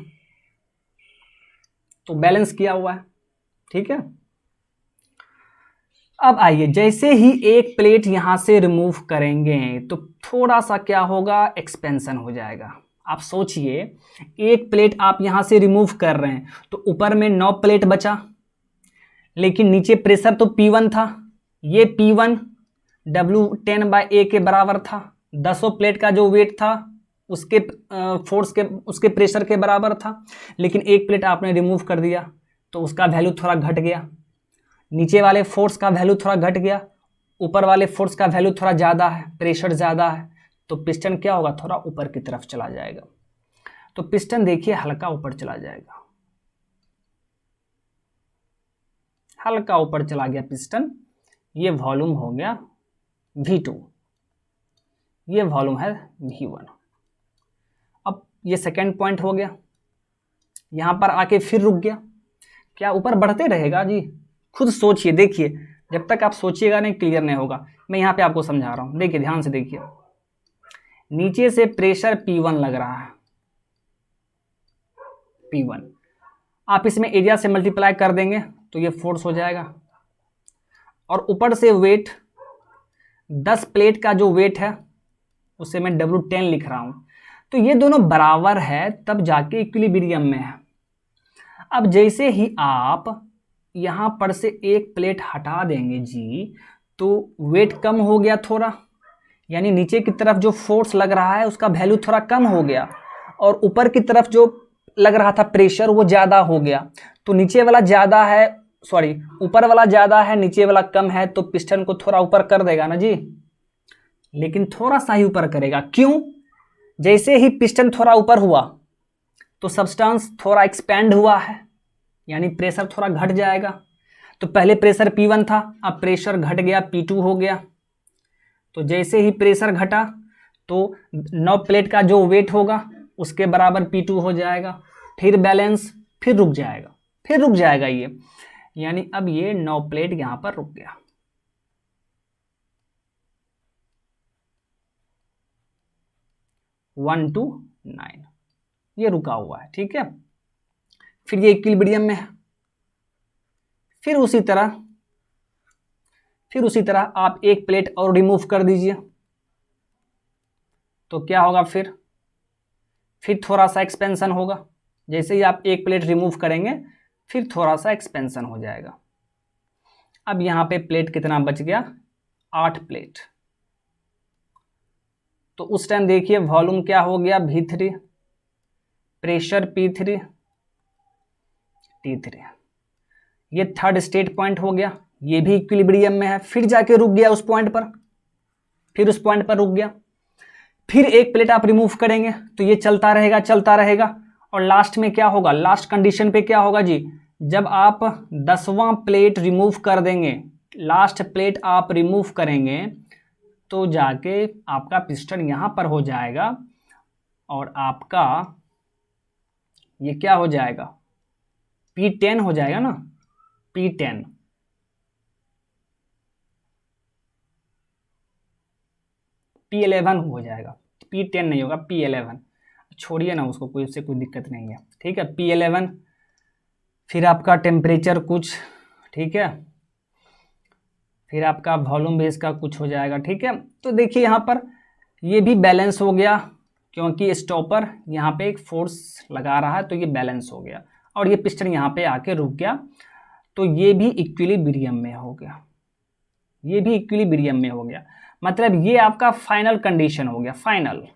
तो बैलेंस किया हुआ है, ठीक है। अब आइए, जैसे ही एक प्लेट यहां से रिमूव करेंगे तो थोड़ा सा क्या होगा, एक्सपेंशन हो जाएगा। आप सोचिए, एक प्लेट आप यहां से रिमूव कर रहे हैं तो ऊपर में 9 प्लेट बचा, लेकिन नीचे प्रेशर तो P1 था, ये P1 W10/A के बराबर था। 10 प्लेट का जो वेट था उसके फोर्स के, उसके प्रेशर के बराबर था, लेकिन एक प्लेट आपने रिमूव कर दिया तो उसका वैल्यू थोड़ा घट गया। नीचे वाले फोर्स का वैल्यू थोड़ा घट गया, ऊपर वाले फोर्स का वैल्यू थोड़ा ज़्यादा है, प्रेशर ज़्यादा है, तो पिस्टन क्या होगा, थोड़ा ऊपर की तरफ चला जाएगा। तो पिस्टन देखिए हल्का ऊपर चला जाएगा, हल्का ऊपर चला गया पिस्टन। ये वॉल्यूम हो गया V2, ये वॉल्यूम है V1। अब ये सेकेंड पॉइंट हो गया, यहाँ पर आके फिर रुक गया। क्या ऊपर बढ़ते रहेगा जी? खुद सोचिए, देखिए, जब तक आप सोचिएगा नहीं क्लियर नहीं होगा। मैं यहाँ पे आपको समझा रहा हूँ, देखिए ध्यान से देखिए। नीचे से प्रेशर P1 लग रहा है, P1 आप इसमें एरिया से मल्टीप्लाई कर देंगे तो ये फोर्स हो जाएगा। और ऊपर से वेट 10 प्लेट का जो वेट है उसे मैं W10 लिख रहा हूँ, तो ये दोनों बराबर है, तब जाके इक्विलिब्रियम में है। अब जैसे ही आप यहाँ पर से एक प्लेट हटा देंगे जी, तो वेट कम हो गया थोड़ा, यानी नीचे की तरफ जो फोर्स लग रहा है उसका वैल्यू थोड़ा कम हो गया, और ऊपर की तरफ जो लग रहा था प्रेशर वो ज़्यादा हो गया। तो नीचे वाला ज़्यादा है, सॉरी ऊपर वाला ज़्यादा है, नीचे वाला कम है, तो पिस्टन को थोड़ा ऊपर कर देगा ना जी, लेकिन थोड़ा सा ही ऊपर करेगा। क्यों? जैसे ही पिस्टन थोड़ा ऊपर हुआ तो सब्सटेंस थोड़ा एक्सपेंड हुआ है, यानी प्रेशर थोड़ा घट जाएगा। तो पहले प्रेशर P1 था, अब प्रेशर घट गया, P2 हो गया। तो जैसे ही प्रेशर घटा तो 9 प्लेट का जो वेट होगा उसके बराबर P2 हो जाएगा, फिर बैलेंस, फिर रुक जाएगा ये, यानी अब ये 9 प्लेट यहां पर रुक गया। वन टू 9 ये रुका हुआ है, ठीक है। फिर ये इक्विलिब्रियम में है। फिर उसी तरह आप एक प्लेट और रिमूव कर दीजिए तो क्या होगा, फिर थोड़ा सा एक्सपेंशन होगा। जैसे ही आप एक प्लेट रिमूव करेंगे फिर थोड़ा सा एक्सपेंशन हो जाएगा। अब यहाँ पे प्लेट कितना बच गया, 8 प्लेट। तो उस टाइम देखिए वॉल्यूम क्या हो गया, V3, प्रेशर P3, T3। ये थर्ड स्टेट पॉइंट हो गया, ये भी इक्विलिब्रियम में है। फिर जाके रुक गया उस पॉइंट पर, रुक गया। फिर एक प्लेट आप रिमूव करेंगे तो ये चलता रहेगा। और लास्ट में क्या होगा, लास्ट कंडीशन पे क्या होगा जी, जब आप 10वां प्लेट रिमूव कर देंगे, लास्ट प्लेट आप रिमूव करेंगे तो जाके आपका पिस्टन यहाँ पर हो जाएगा, और आपका ये क्या हो जाएगा, P10 हो जाएगा ना, P10। P11 हो जाएगा, P10 नहीं होगा, P11। छोड़िए ना उसको, कोई उससे कोई दिक्कत नहीं है, ठीक है। P11, फिर आपका टेम्परेचर कुछ, ठीक है, फिर आपका वॉल्यूम भी इसका कुछ हो जाएगा, ठीक है। तो देखिए यहाँ पर ये भी बैलेंस हो गया, क्योंकि स्टॉपर यहाँ पे एक फोर्स लगा रहा है तो ये बैलेंस हो गया, और ये पिस्टन यहाँ पे आके रुक गया, तो ये भी इक्विलिब्रियम में हो गया, मतलब ये आपका फाइनल कंडीशन हो गया, फाइनल।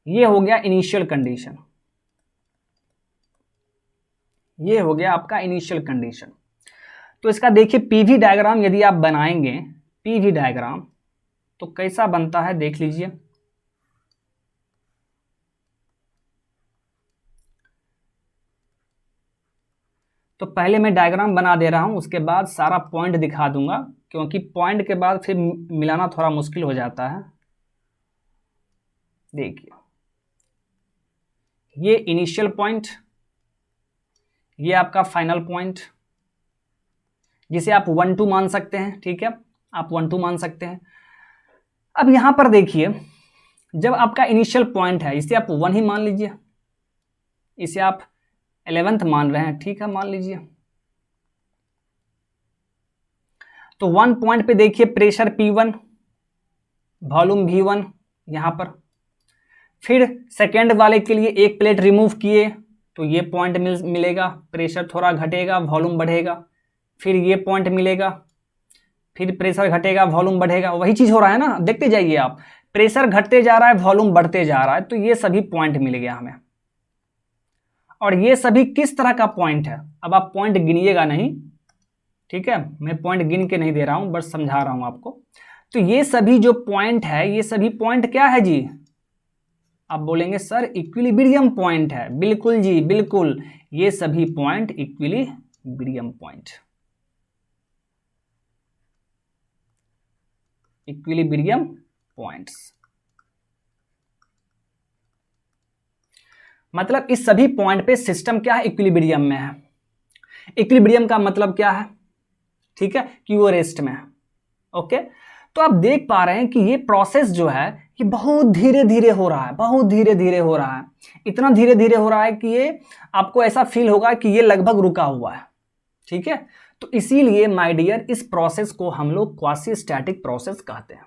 ये हो गया इनिशियल कंडीशन, ये हो गया आपका इनिशियल कंडीशन। तो इसका देखिए पीवी डायग्राम यदि आप बनाएंगे, पीवी डायग्राम तो कैसा बनता है देख लीजिए। तो पहले मैं डायग्राम बना दे रहा हूं, उसके बाद सारा पॉइंट दिखा दूंगा, क्योंकि पॉइंट के बाद फिर मिलाना थोड़ा मुश्किल हो जाता है। देखिए ये इनिशियल पॉइंट, ये आपका फाइनल पॉइंट, जिसे आप 1 2 मान सकते हैं, ठीक है, आप 1 2 मान सकते हैं। अब यहां पर देखिए जब आपका इनिशियल पॉइंट है, इसे आप 1 ही मान लीजिए, इसे आप 11th मान रहे हैं, ठीक है, मान लीजिए। तो 1 पॉइंट पे देखिए प्रेशर P1, वॉल्यूम V1 यहां पर। फिर सेकेंड वाले के लिए एक प्लेट रिमूव किए तो ये पॉइंट मिलेगा, प्रेशर थोड़ा घटेगा, वॉल्यूम बढ़ेगा। फिर ये पॉइंट मिलेगा, फिर प्रेशर घटेगा, वॉल्यूम बढ़ेगा। वही चीज़ हो रहा है ना, देखते जाइए आप, प्रेशर घटते जा रहा है, वॉल्यूम बढ़ते जा रहा है। तो ये सभी पॉइंट मिल गया हमें। और ये सभी किस तरह का पॉइंट है, अब आप पॉइंट गिनिएगा नहीं, ठीक है, मैं पॉइंट गिन के नहीं दे रहा हूं, बस समझा रहा हूं आपको। तो ये सभी जो पॉइंट है, ये सभी पॉइंट क्या है जी, आप बोलेंगे सर इक्विलिब्रियम पॉइंट है। बिल्कुल जी, बिल्कुल, ये सभी point equilibrium point, equilibrium points. मतलब इस सभी पॉइंट पे सिस्टम क्या है, इक्विलिब्रियम में है। इक्विलिब्रियम का मतलब क्या है, ठीक है, कि वो रेस्ट में है। ओके, तो आप देख पा रहे हैं कि ये प्रोसेस जो है ये बहुत धीरे धीरे हो रहा है, बहुत धीरे धीरे हो रहा है। इतना धीरे धीरे हो रहा है कि ये आपको ऐसा फील होगा कि ये लगभग रुका हुआ है, ठीक है। तो इसीलिए माय डियर इस प्रोसेस को हम लोग क्वासी स्टैटिक प्रोसेस कहते हैं,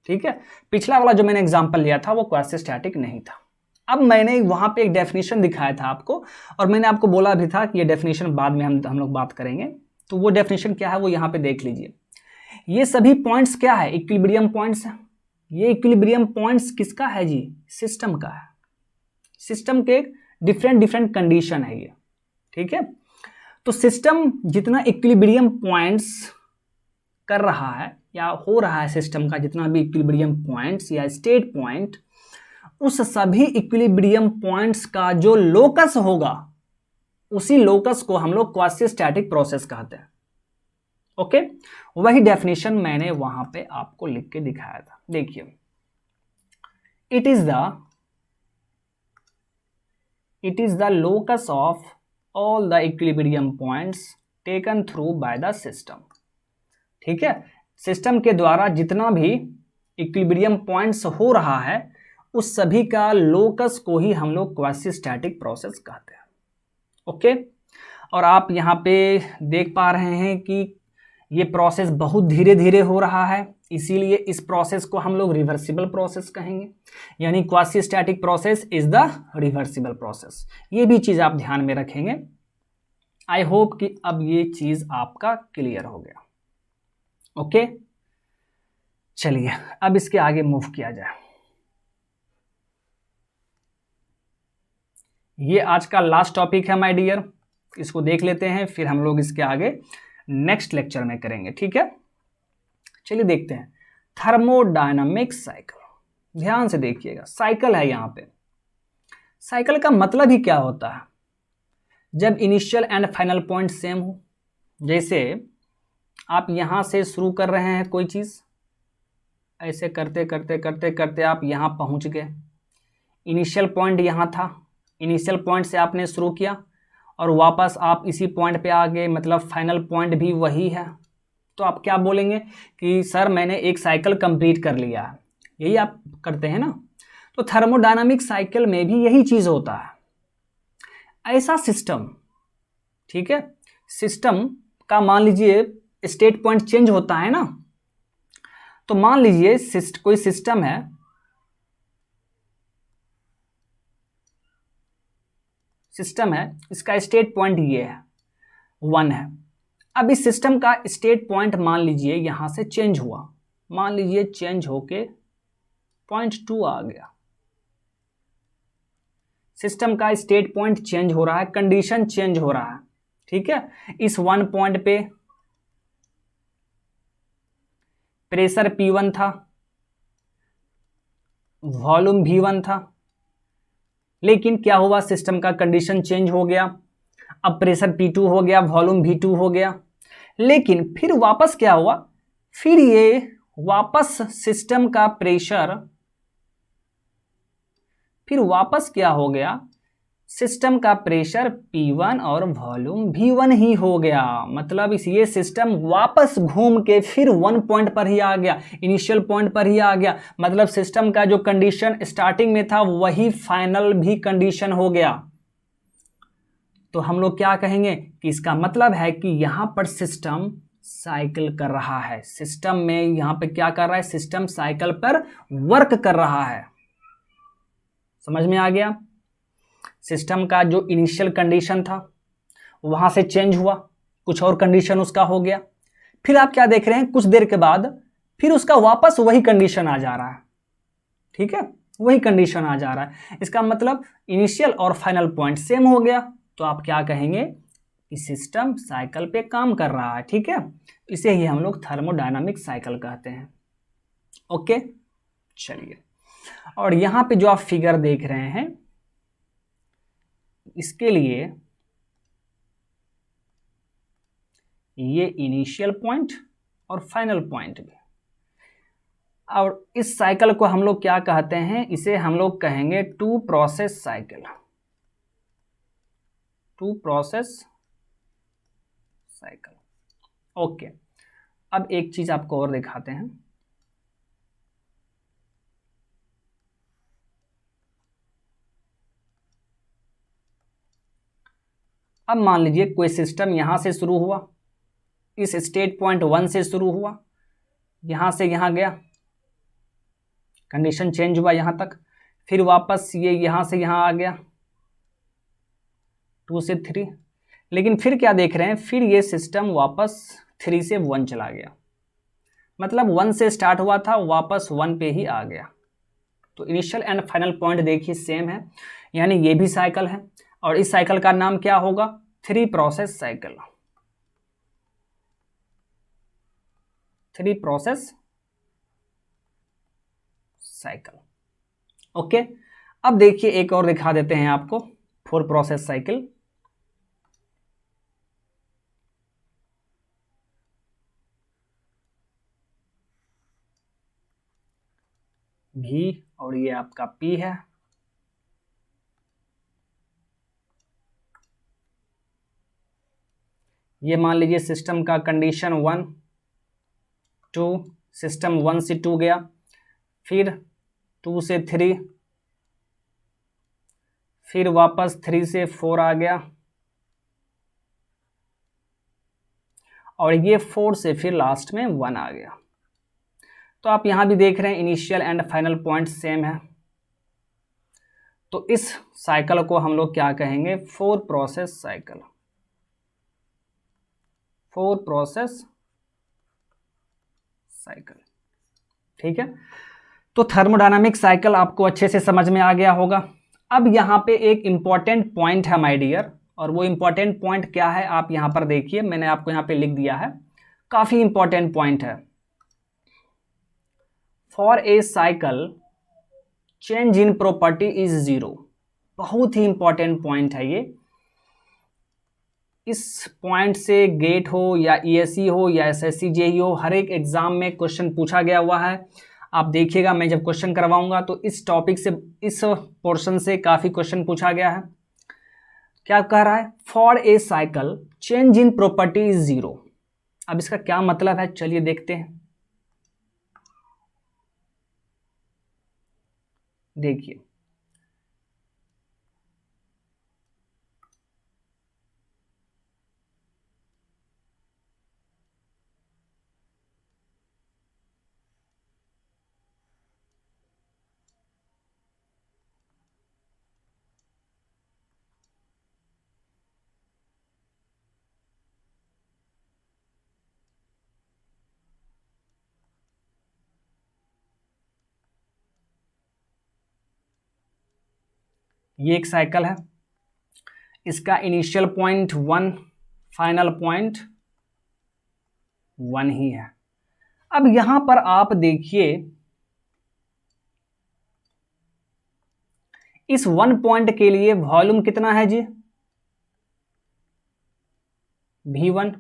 ठीक है। पिछला वाला जो मैंने एग्जांपल लिया था वो क्वासी स्टैटिक नहीं था। अब मैंने वहां पे एक डेफिनेशन दिखाया था आपको, और मैंने आपको बोला भी था कि ये डेफिनेशन बाद में हम लोग बात करेंगे। तो वो डेफिनेशन क्या है वो यहाँ पे देख लीजिए। ये सभी पॉइंट्स क्या है, इक्विलिब्रियम पॉइंट्स है। ये इक्विलिब्रियम पॉइंट्स किसका है जी, सिस्टम का है। सिस्टम के डिफरेंट डिफरेंट कंडीशन है ये, ठीक है। तो सिस्टम जितना इक्विलिब्रियम पॉइंट्स कर रहा है या हो रहा है, सिस्टम का जितना भी इक्विलिब्रियम पॉइंट्स या स्टेट पॉइंट, उस सभी इक्विलिब्रियम पॉइंट्स का जो लोकस होगा, उसी लोकस को हम लोग क्वासी स्टैटिक प्रोसेस कहते हैं। ओके, वही डेफिनेशन मैंने वहां पे आपको लिख के दिखाया था। देखिए, it is the locus of all the equilibrium points taken through by the system, ठीक है। सिस्टम के द्वारा जितना भी इक्विलिब्रियम पॉइंट्स हो रहा है, उस सभी का लोकस को ही हम लोग क्वासी स्टैटिक प्रोसेस कहते हैं। ओके, और आप यहाँ पे देख पा रहे हैं कि ये प्रोसेस बहुत धीरे धीरे हो रहा है, इसीलिए इस प्रोसेस को हम लोग रिवर्सिबल प्रोसेस कहेंगे। यानी quasi static process is the reversible process. ये भी चीज़ आप ध्यान में रखेंगे। आई होप कि अब ये चीज़ आपका क्लियर हो गया। ओके, चलिए अब इसके आगे मूव किया जाए। ये आज का लास्ट टॉपिक है माय डियर, इसको देख लेते हैं, फिर हम लोग इसके आगे नेक्स्ट लेक्चर में करेंगे, ठीक है। चलिए देखते हैं थर्मोडायनामिक साइकिल। ध्यान से देखिएगा, साइकिल है यहाँ पे। साइकिल का मतलब ही क्या होता है, जब initial and final point same हो। जैसे आप यहाँ से शुरू कर रहे हैं कोई चीज़, ऐसे करते करते करते करते आप यहाँ पहुँच गए। इनिशियल पॉइंट यहाँ था, इनिशियल पॉइंट से आपने शुरू किया और वापस आप इसी पॉइंट पे आ गए, मतलब फाइनल पॉइंट भी वही है। तो आप क्या बोलेंगे कि सर मैंने एक साइकिल कंप्लीट कर लिया है, यही आप करते हैं ना। तो थर्मोडायनामिक साइकिल में भी यही चीज़ होता है। ऐसा सिस्टम, ठीक है, सिस्टम का मान लीजिए स्टेट पॉइंट चेंज होता है ना। तो मान लीजिए कोई सिस्टम है, इसका स्टेट पॉइंट ये है 1 है। अब इस सिस्टम का स्टेट पॉइंट मान लीजिए यहां से चेंज हुआ, मान लीजिए चेंज होके 0.2 आ गया, सिस्टम का स्टेट पॉइंट चेंज हो रहा है, कंडीशन चेंज हो रहा है, ठीक है। इस 1 पॉइंट पे प्रेशर P1 था, वॉल्यूम V1 था, लेकिन क्या हुआ, सिस्टम का कंडीशन चेंज हो गया, अब प्रेशर P2 हो गया, वॉल्यूम V2 हो गया, लेकिन फिर वापस क्या हुआ, फिर ये वापस सिस्टम का प्रेशर फिर वापस क्या हो गया, सिस्टम का प्रेशर P1 और वॉल्यूम V1 ही हो गया। मतलब इस ये सिस्टम वापस घूम के फिर 1 पॉइंट पर ही आ गया, इनिशियल पॉइंट पर ही आ गया। मतलब सिस्टम का जो कंडीशन स्टार्टिंग में था वही फाइनल भी कंडीशन हो गया। तो हम लोग क्या कहेंगे कि इसका मतलब है कि यहां पर सिस्टम साइकिल कर रहा है, सिस्टम में यहां पे क्या कर रहा है, सिस्टम साइकिल पर वर्क कर रहा है। समझ में आ गया। सिस्टम का जो इनिशियल कंडीशन था वहां से चेंज हुआ, कुछ और कंडीशन उसका हो गया, फिर आप क्या देख रहे हैं, कुछ देर के बाद फिर उसका वापस वही कंडीशन आ जा रहा है, ठीक है, वही कंडीशन आ जा रहा है। इसका मतलब इनिशियल और फाइनल पॉइंट सेम हो गया। तो आप क्या कहेंगे कि सिस्टम साइकिल पे काम कर रहा है, ठीक है। इसे ही हम लोग थर्मोडायनामिक साइकिल कहते हैं। ओके, चलिए, और यहां पे जो आप फिगर देख रहे हैं इसके लिए ये इनिशियल पॉइंट और फाइनल पॉइंट भी, और इस साइकिल को हम लोग क्या कहते हैं, इसे हम लोग कहेंगे two process cycle, two process cycle. Okay, अब एक चीज आपको और दिखाते हैं। अब मान लीजिए कोई सिस्टम यहां से शुरू हुआ, इस स्टेट पॉइंट 1 से शुरू हुआ, यहां से यहां गया, कंडीशन चेंज हुआ यहां तक, फिर वापस ये यहां से यहां आ गया 2 से 3, लेकिन फिर क्या देख रहे हैं, फिर ये सिस्टम वापस 3 से 1 चला गया। मतलब 1 से स्टार्ट हुआ था, वापस 1 पे ही आ गया। तो इनिशियल एंड फाइनल पॉइंट देखिए सेम है, यानी ये भी साइकिल है, और इस साइकिल का नाम क्या होगा, 3 process cycle, 3 process cycle. Okay, अब देखिए एक और दिखा देते हैं आपको, 4 प्रोसेस साइकिल। भी और ये आपका P है, ये मान लीजिए सिस्टम का कंडीशन 1 2, सिस्टम 1 से 2 गया, फिर 2 से 3, फिर वापस 3 से 4 आ गया, और ये 4 से फिर लास्ट में 1 आ गया। तो आप यहां भी देख रहे हैं initial and final point same है। तो इस साइकिल को हम लोग क्या कहेंगे, 4 प्रोसेस साइकिल, 4 प्रोसेस साइकिल, ठीक है। तो थर्मोडायनामिक साइकिल आपको अच्छे से समझ में आ गया होगा। अब यहां पे एक इंपॉर्टेंट पॉइंट है माय डियर, और वो इंपॉर्टेंट पॉइंट क्या है आप यहां पर देखिए, मैंने आपको यहां पे लिख दिया है, काफी इंपॉर्टेंट पॉइंट है। For a cycle change in property is 0। बहुत ही इंपॉर्टेंट पॉइंट है ये। इस पॉइंट से गेट हो या ईएसई हो या एसएससी जेई हो, हर एक एग्जाम में क्वेश्चन पूछा गया हुआ है। आप देखिएगा, मैं जब क्वेश्चन करवाऊंगा तो इस टॉपिक से, इस पोर्शन से काफी क्वेश्चन पूछा गया है। क्या कह रहा है, for a cycle change in property is 0। अब इसका क्या मतलब है, चलिए देखते हैं। देखिए, ये एक साइकिल है, इसका इनिशियल पॉइंट 1, फाइनल पॉइंट 1 ही है। अब यहां पर आप देखिए इस 1 पॉइंट के लिए वॉल्यूम कितना है जी, V1।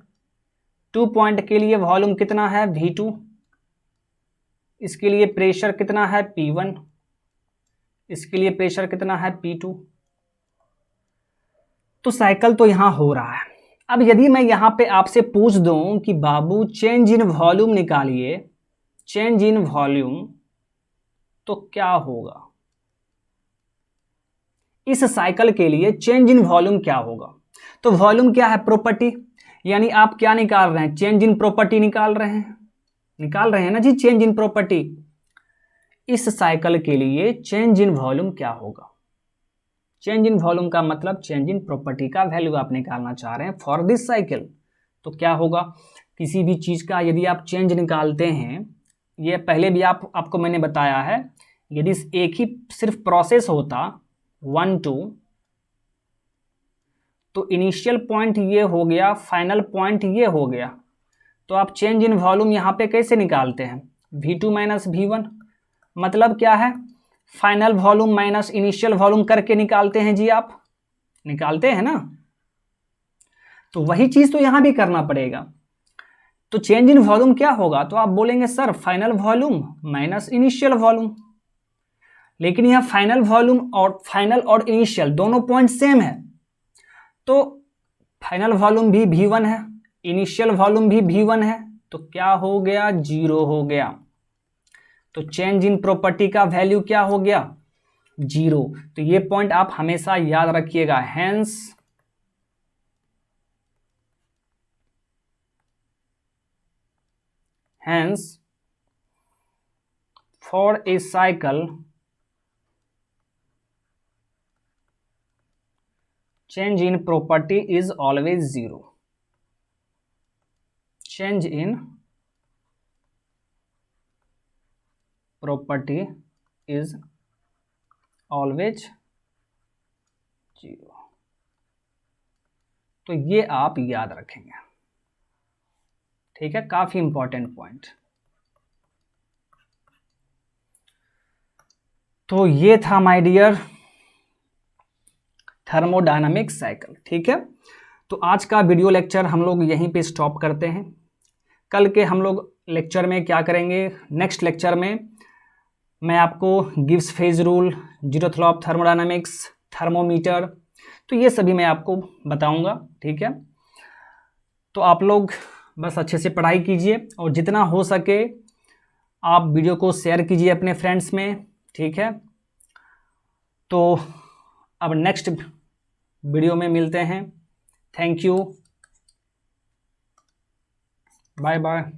2 पॉइंट के लिए वॉल्यूम कितना है, V2। इसके लिए प्रेशर कितना है, P1। इसके लिए प्रेशर कितना है, P2। तो साइकिल तो यहां हो रहा है। अब यदि मैं यहां पे आपसे पूछ दूं कि बाबू चेंज इन वॉल्यूम निकालिए, चेंज इन वॉल्यूम, तो क्या होगा इस साइकिल के लिए, चेंज इन वॉल्यूम क्या होगा। तो वॉल्यूम क्या है, प्रॉपर्टी, यानी आप क्या निकाल रहे हैं, चेंज इन प्रॉपर्टी निकाल रहे हैं ना जी, चेंज इन प्रॉपर्टी। इस साइकिल के लिए चेंज इन वॉल्यूम क्या होगा, चेंज इन वॉल्यूम का मतलब चेंज इन प्रॉपर्टी का वैल्यू आप निकालना चाह रहे हैं फॉर दिस साइकिल। तो क्या होगा, किसी भी चीज का यदि आप चेंज निकालते हैं, ये पहले भी आपको मैंने बताया है, यदि एक ही सिर्फ प्रोसेस होता 1 2, तो इनिशियल पॉइंट ये हो गया, फाइनल पॉइंट ये हो गया, तो आप चेंज इन वॉल्यूम यहां पे कैसे निकालते हैं, V2 माइनस V1। मतलब क्या है, final volume minus initial volume करके निकालते हैं जी, आप निकालते हैं ना। तो वही चीज तो यहां भी करना पड़ेगा। तो चेंज इन वॉल्यूम क्या होगा, तो आप बोलेंगे sir final volume minus initial volume, लेकिन यहां फाइनल और इनिशियल दोनों पॉइंट सेम है, तो फाइनल वॉल्यूम भी V1 है, इनिशियल वॉल्यूम भी V1 है, तो क्या हो गया, 0 हो गया। तो चेंज इन प्रॉपर्टी का वैल्यू क्या हो गया, 0। तो ये पॉइंट आप हमेशा याद रखिएगा। Hence for a cycle change in property is always 0, change in property is always 0। तो ये आप याद रखेंगे, ठीक है, काफी इंपॉर्टेंट पॉइंट। तो ये था माय डियर थर्मोडायनामिक साइकिल, ठीक है। तो आज का वीडियो लेक्चर हम लोग यहीं पे स्टॉप करते हैं। कल के हम लोग लेक्चर में क्या करेंगे, नेक्स्ट लेक्चर में मैं आपको Gibbs phase rule, zeroth law of thermodynamics, thermometer, तो ये सभी मैं आपको बताऊंगा, ठीक है। तो आप लोग बस अच्छे से पढ़ाई कीजिए और जितना हो सके आप वीडियो को शेयर कीजिए अपने फ्रेंड्स में, ठीक है। तो अब नेक्स्ट वीडियो में मिलते हैं। Thank you, bye bye.